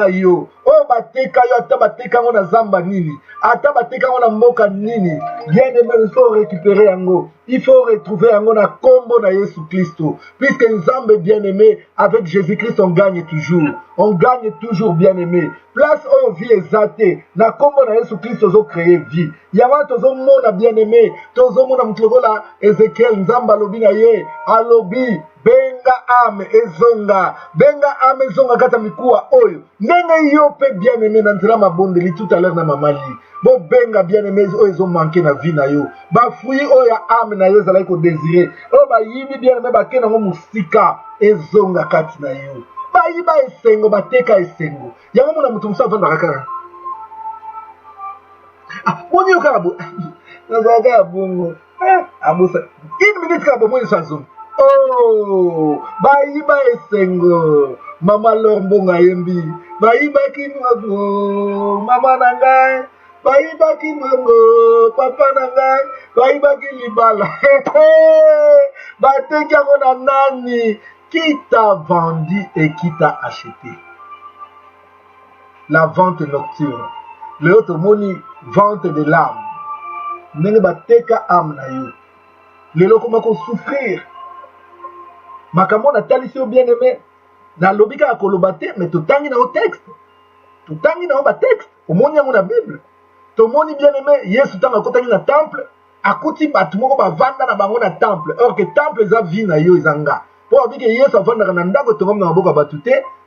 yo, oh, bateka yo, ata bateka ngo na zamba nini, ata bateka ngo na mboka nini. Bien aimé, il faut récupérer yango. Il faut retrouver yango na kombo na Yesu Christo. Puisque Nzambe bien aimé, avec Jésus-Christ, on gagne toujours. On gagne toujours bien aimé. Place où vie exaltée. Na kombo na Yesu Christo, ozo créer vie. Yawa tozo mona bien aimé. Tozo mona mtlokola Ezekiel Nzamba lobi na ye. Alobi. Benga ame ezonga. Benga ame ezonga kata mikuwa oyo. Nenge yope bien aimé na nzela mabondeli tout à l'heure na mamali. Bo benga bien aimé oyo ezo manke na vie na yo. Ba fruit oyo ame na yo ezalaki ko désirer. Oyo ba yibi bien aimé ba kena ngo musika ezonga kati na yo. Ba yiba esengo bateka esengo. Yango mona mutu musa vanda kaka. Ah, moni yo kabo. Nazaga bongo. Abusa. 1 minute kabo moni sanzo. Oh, bayiba esengo, mama lombonga yembi, bayiba kimango, mama nangai, bayiba kimango, papa nangai, bayiba kilibala. Bateki yango na nani, qui t'a vendu et qui t'a acheté? La vente nocturne, le autre moni, vente de l'âme. Nene bateka âme na yo, le loko mako souffrir. Makambo na talisi yo bien aimé na lobika ya kolobate mais totangi na o texte totangi na o ba texte omoni yango na Bible tomoni bien aimé Yesu tanga kotangi na temple akuti batu moko bavanda na bango na temple or que temple eza vie na yo ezanga on dit que hier ça va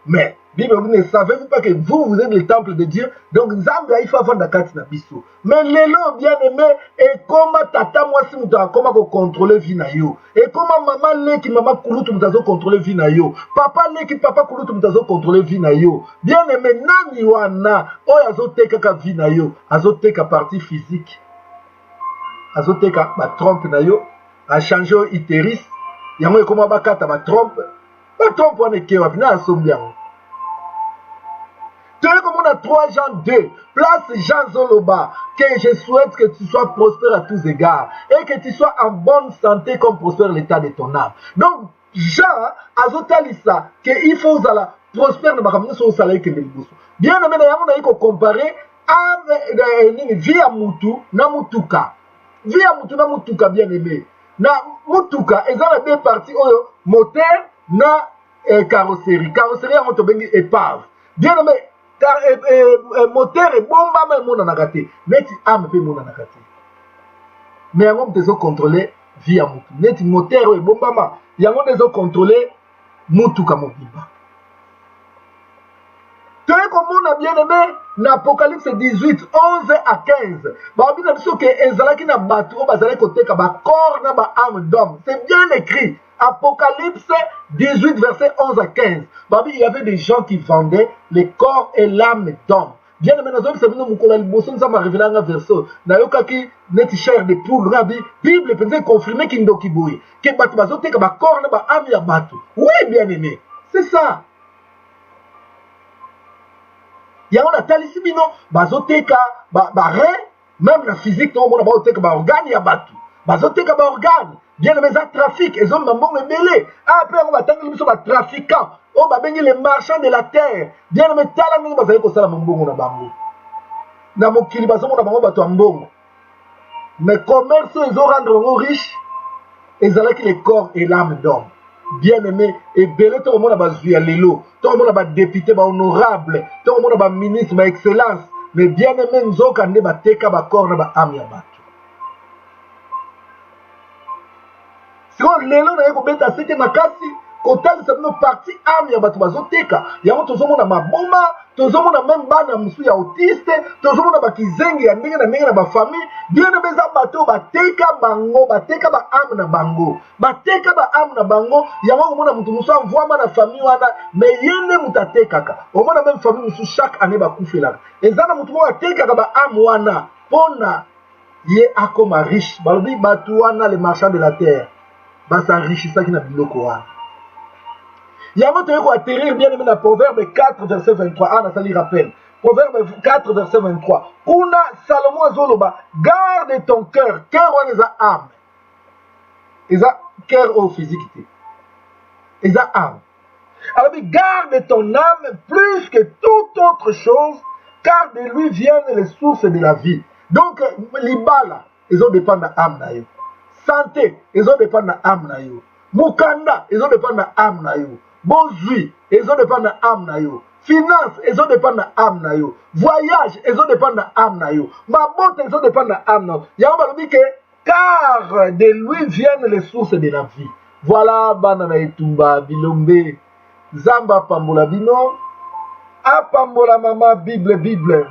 mais Bible ne savez-vous pas que vous êtes le temple de Dieu, donc Nzambe il faut avoir la carte na biso. Mais lelo bien aimé et comment tata moi si muta comment contrôler vie na yo et comment maman leki maman kulutu mutazo contrôler vie na yo papa leki papa kulutu mutazo contrôler vie na yo bien aimé nani wana oyo azoteka ka vie na yo azoteka partie physique azoteka ba trompe na yo a changer utérus yango ekoma bakata ba trompe wana ke wapi na asombi yango. Tu es comme on a 3 Jean 2, place Jean Zoloba, que je souhaite que tu sois prospère à tous égards et que tu sois en bonne santé comme prospère l'état de ton âme. Donc, Jean a zotalisa qu'il faut la prospère de ma sur le salaire que nous bien aimé, on a comparé avec vie à Moutou, na Moutouka. Vie à Moutou, na Moutouka, bien aimé. Na Moutouka, ils ont deux parties, moteur, na carrosserie. Carrosserie, on te bengi épave. Bien aimé, car moteur et bomba mais mon anagate neti ame pe mon anagate mais yango mtezo contrôler via mutu neti moteur et bomba ma yango mtezo contrôler mutu ka mobimba tu es comme on a bien aimé na Apocalypse 18 11 à 15 ba bina biso ke ezalaki na batu o bazali koteka ba corps na ba âme d'homme c'est bien écrit. Apocalypse 18, verset 11 à 15. Babi, il y avait des gens qui vendaient les corps et l'âme d'homme. Bien aimé, nous avons révélé un verset. Nayoka qui n'est cher de poule. Rabbi, Bible peut confirmer qu'il n'y a boui. Que batu te ka corps na ba âme ya batu. Oui, bien aimé. C'est ça. Ya on a talisi bino bazoteka ba rein, même la physique to mona bazoteka ba organe ya batu. Bazoteka ba organe. Bien aimé, ça trafic, ils ont mambo me belé. Après, on va t'engager sur les trafiquants. On va bénir les marchands de la terre. Bien aimé, t'as la main, vous allez que ça la mambo na bambo. Na mo kilibazo na bambo bato ambongo. Mais commerce, ils ont rendre riches. Ils allaient que les corps et l'âme d'homme. Bien aimé, et belé, tout le monde a basu à l'élo. Tout le monde a député, honorable. Tout le monde a ministre, excellence. Mais bien aimé, nous avons quand même teka ba corps na ba âme ya ba. Quand lelo na yeko beta sete makasi kotali sabino parti âme ya batu bazoteka yango tozomona maboma tozomona même bana musu ya autiste tozomona bakizengi ya ndenge na ba famille bien na beza bato bateka bango bateka ba âme na bango bateka ba âme na bango yango komona mutu musu envoie na famille wana mais yende mutateka ka omona même famille musu chaque année bakufela ezana mutu mo ateka ka ba âme wana pona ye akoma riche balobi batu wana les marchands de la terre va s'enrichir qui n'a biloko wana. Yango te ko atterrir bien aimé dans Proverbe 4 verset 23. Ah, ça lui rappelle. Proverbe 4 verset 23. Kuna Salomon azoloba, garde ton cœur wana eza âme. Eza cœur au physique. Eza âme. Alors garde ton âme plus que toute autre chose, car de lui viennent les sources de la vie. Donc libala, ils ont dépend de l'âme na yo. Santé, ils ont dépend de l'âme na yo. Mukanda, ils ont dépend de l'âme na yo. Bozui, ils ont dépend de l'âme na yo. Finance, ils ont dépend de l'âme na yo. Voyage, ils ont dépend de l'âme na yo. Mabote, ils ont dépend de l'âme na yo. Yamba dit que car de lui viennent les sources de la vie. Voilà banana etumba bilombe. Zamba pambola bino. Apambola mama Bible.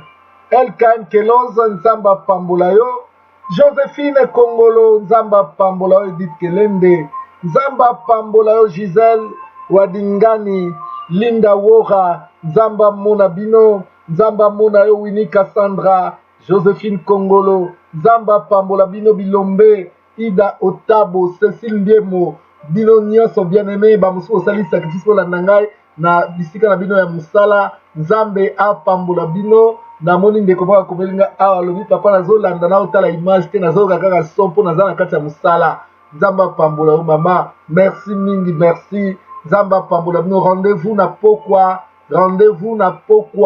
Elkan Kelonza Nzamba pambola yo. Joséphine Kongolo, Nzamba Pambola, Edith Kelende, Nzamba Pambola, Gisèle, Wadingani, Linda Wora, Nzamba Monabino, Nzamba Monayo, Winnie Cassandra, Joséphine Kongolo, Nzamba Pambola, Bino Bilombe, Ida Otabo, Cécile Ndiemo, Bino Nyonso bien-aimé, Bamusu Osali sacrifice pour la Nangai, na bisika na bino ya musala, Nzambe a Pambola Bino, na moni ndeko mwa komelinga awa lobi papa nazolanda na otala image te nazoka kaka son mpo naza na kati ya musala. Nzamba pambola yo mama, merci mingi, merci. Nzamba pambola bino, rendez-vous na pokwa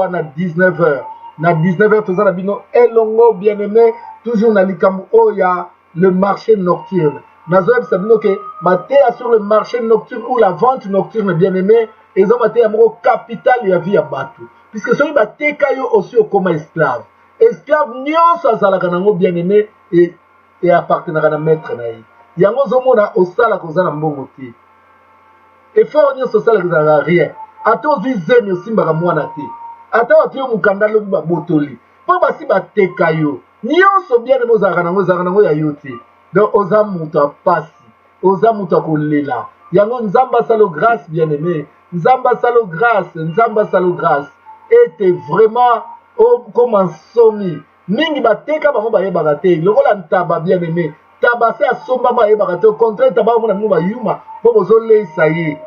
na 19h. Na 19h toza na bino elongo bien-aimé, toujours na likambo oya le marché nocturne. Nazoyebisa bino ke mateya sur le marché nocturne ou la vente nocturne bien-aimé, eza mateya moko capital ya vie ya batu. Puisque celui qui a aussi comme esclave. Esclave, nyonso azalaka nango bien aimé et appartenara na maître na ye. Yango zomona osala kozala mbongo te. effort nyonso osalaka rien ata ozwi zemi osimbaka mwana te ata bato yo mokanda lobi babotoli mpo basi bateka yo nyonso bien eme ozalaka nango ya yo te donc oza moto ya pasi oza moto ya kolela yango nzambe asala grâce bien aimé nzambe asala grâce ete vraiment okoma nsomi mingi bateka bango bayebaka te lokola ntaba bien aimé taba se asombama ayebaka te au contraire taba omona bino bayuma mpo bozoleisa ye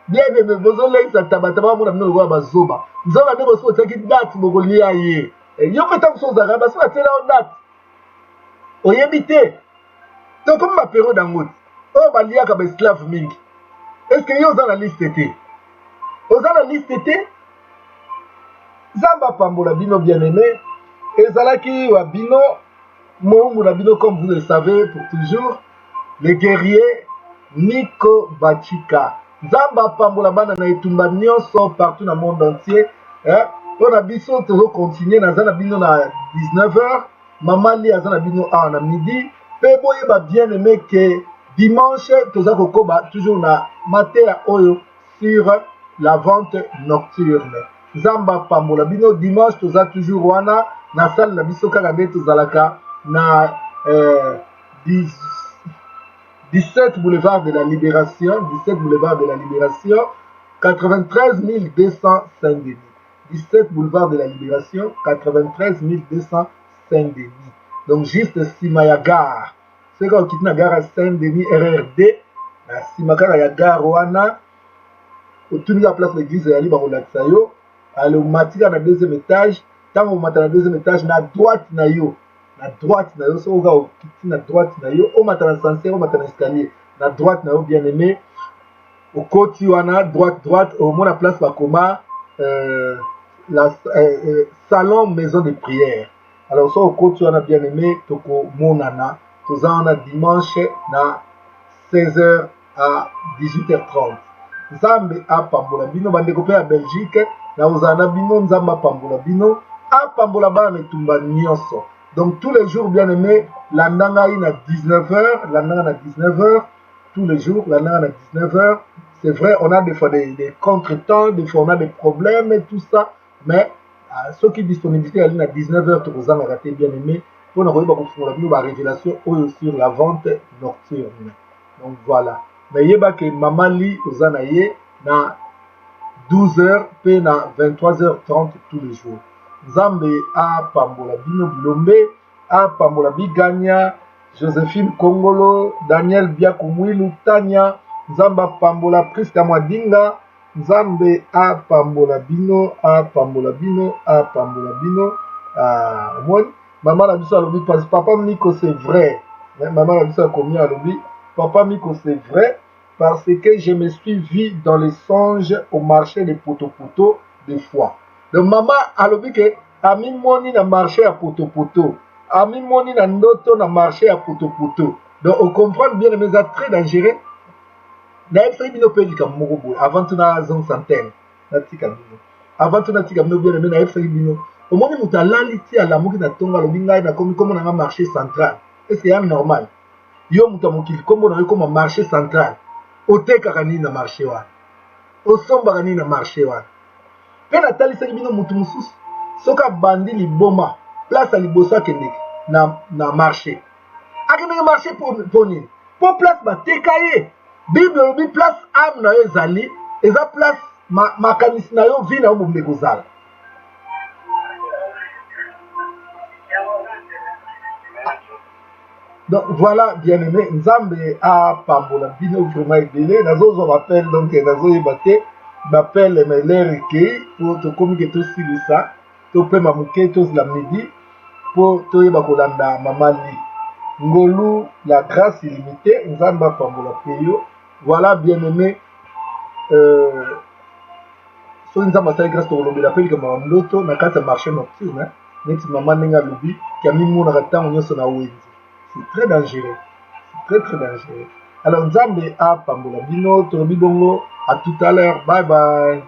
bien aimé bozoleisa taba omona bino lokola bazoba nzoka nde bosi otiaki date bokolia ye yo mpe ntango so ozalaka basi batiela yo date oyebi te to komi baperiode yango ti oyo baliaka baesclave mingi estce yo oza na liste te oza na liste te nzambe apambola bino bien aimé ezalaki wa bino moumbu na bino comme vous le savez pour toujours le guerrier Nico Bachika nzambe apambola bana na etumba nyonso partout na monde entier mpo na biso tozokontinue naza na bino na 19h mama li aza na bino awa na midi mpe boyeba bien aimé ke dimanche toza kokoba toujours na mateya oyo sur la vente nocturne nzambe apambola bino dimanche toza toujours wana na sale na biso kaka nde tozalaka na 17 boulevard de la Libération 93 200 Saint-Denis 17 boulevard de la Libération 93 200 Saint-Denis donc juste nsima ya gare soki okiti na gare ya Saint-Denis RRD na nsima kaka ya gare wana otuni ka place l'église ezali bakolakisa yo alomatika na deuxième étage ntango omata na deuxième étage na droite na yo soki oka okiti na droite na yo omata na ascenseur omata na escalier na droite na yo bien aimé okoti wana droite omona place bakoma salon maison de prière alors so okoti wana bien aimé tokomonana toza wana dimanche na 16h à 18h30 nzambe apambola bino bandeko mpe ya Belgique na ozala na bino nzambe apambola bino apambola bana na etumba nyonso donc tous les jours bien aimé landa ngai na 19h landanga na 19h tous les jours landanga na 19h c'est vrai on a des fois des contretemps des fois on a des problèmes et tout ça mais soki disponibilité ali na 19h tokozangaka te bien aimé mpona koyeba kofungola bino barévélation oyo sur la vente nocturne donc voilà mais yeba ke mama li oza na ye na 12h mpe na 23h30 tous les jours nzambe apambola bino bilombe apambola biganya Joséphine Kongolo Daniel Biakumwilu Tanya nzambe apambola Priska Mwadinga nzambe apambola bino omoni mama na biso alobi papa Miko c'est vrai mama na biso akomi alobi papa Miko c'est vrai parce que je me suis vu dans les songes au marché de Poto des fois donc mama alobi ke ami moni na marché ya Poto ami moni na ndoto na marché ya Poto donc on comprend bien mais c'est très dangereux nayebisaki bino mpe likambo moko boye avant tuna zong centaine natika bino avant tuna tika bino bien aimé nayebisaki bino omoni moto alali ti alamuki na ntongo alobi ngai nakomi kombo na nga marché central est-ce ya normal yo moto ya mokili kombo na yo koma marché central otekaka nini na marché wana osombaka nini na marché wana mpe natalisaki bino motu mosusu soki abandi liboma place ya liboso akendeki na marché akendeki marché mpo nini mpo place bateka ye bible elobi place ame na yo ezali eza place makanisi na yo vi na yo bombe kozala donc voilà bien aimé nzambe apambola bino vraiment ebele nazozwa bapele donc nazoyeba te bapele melere ekei po tokomi ke tosilisa topema moke tozela midi po toyeba kolanda mama li ngolu la grâce illimitée nzambe apambola pe yo voilà bien aimé soki nzambe asali grâce tokolobela mpe likambo ndoto na kati ya marché nocturne neti mama ndenge alobi kamimonaka ntango nyonso na wenze c'est très dangereux très dangereux alors nzambe apambola bino tolobi bongo à tout à l'heure bye bye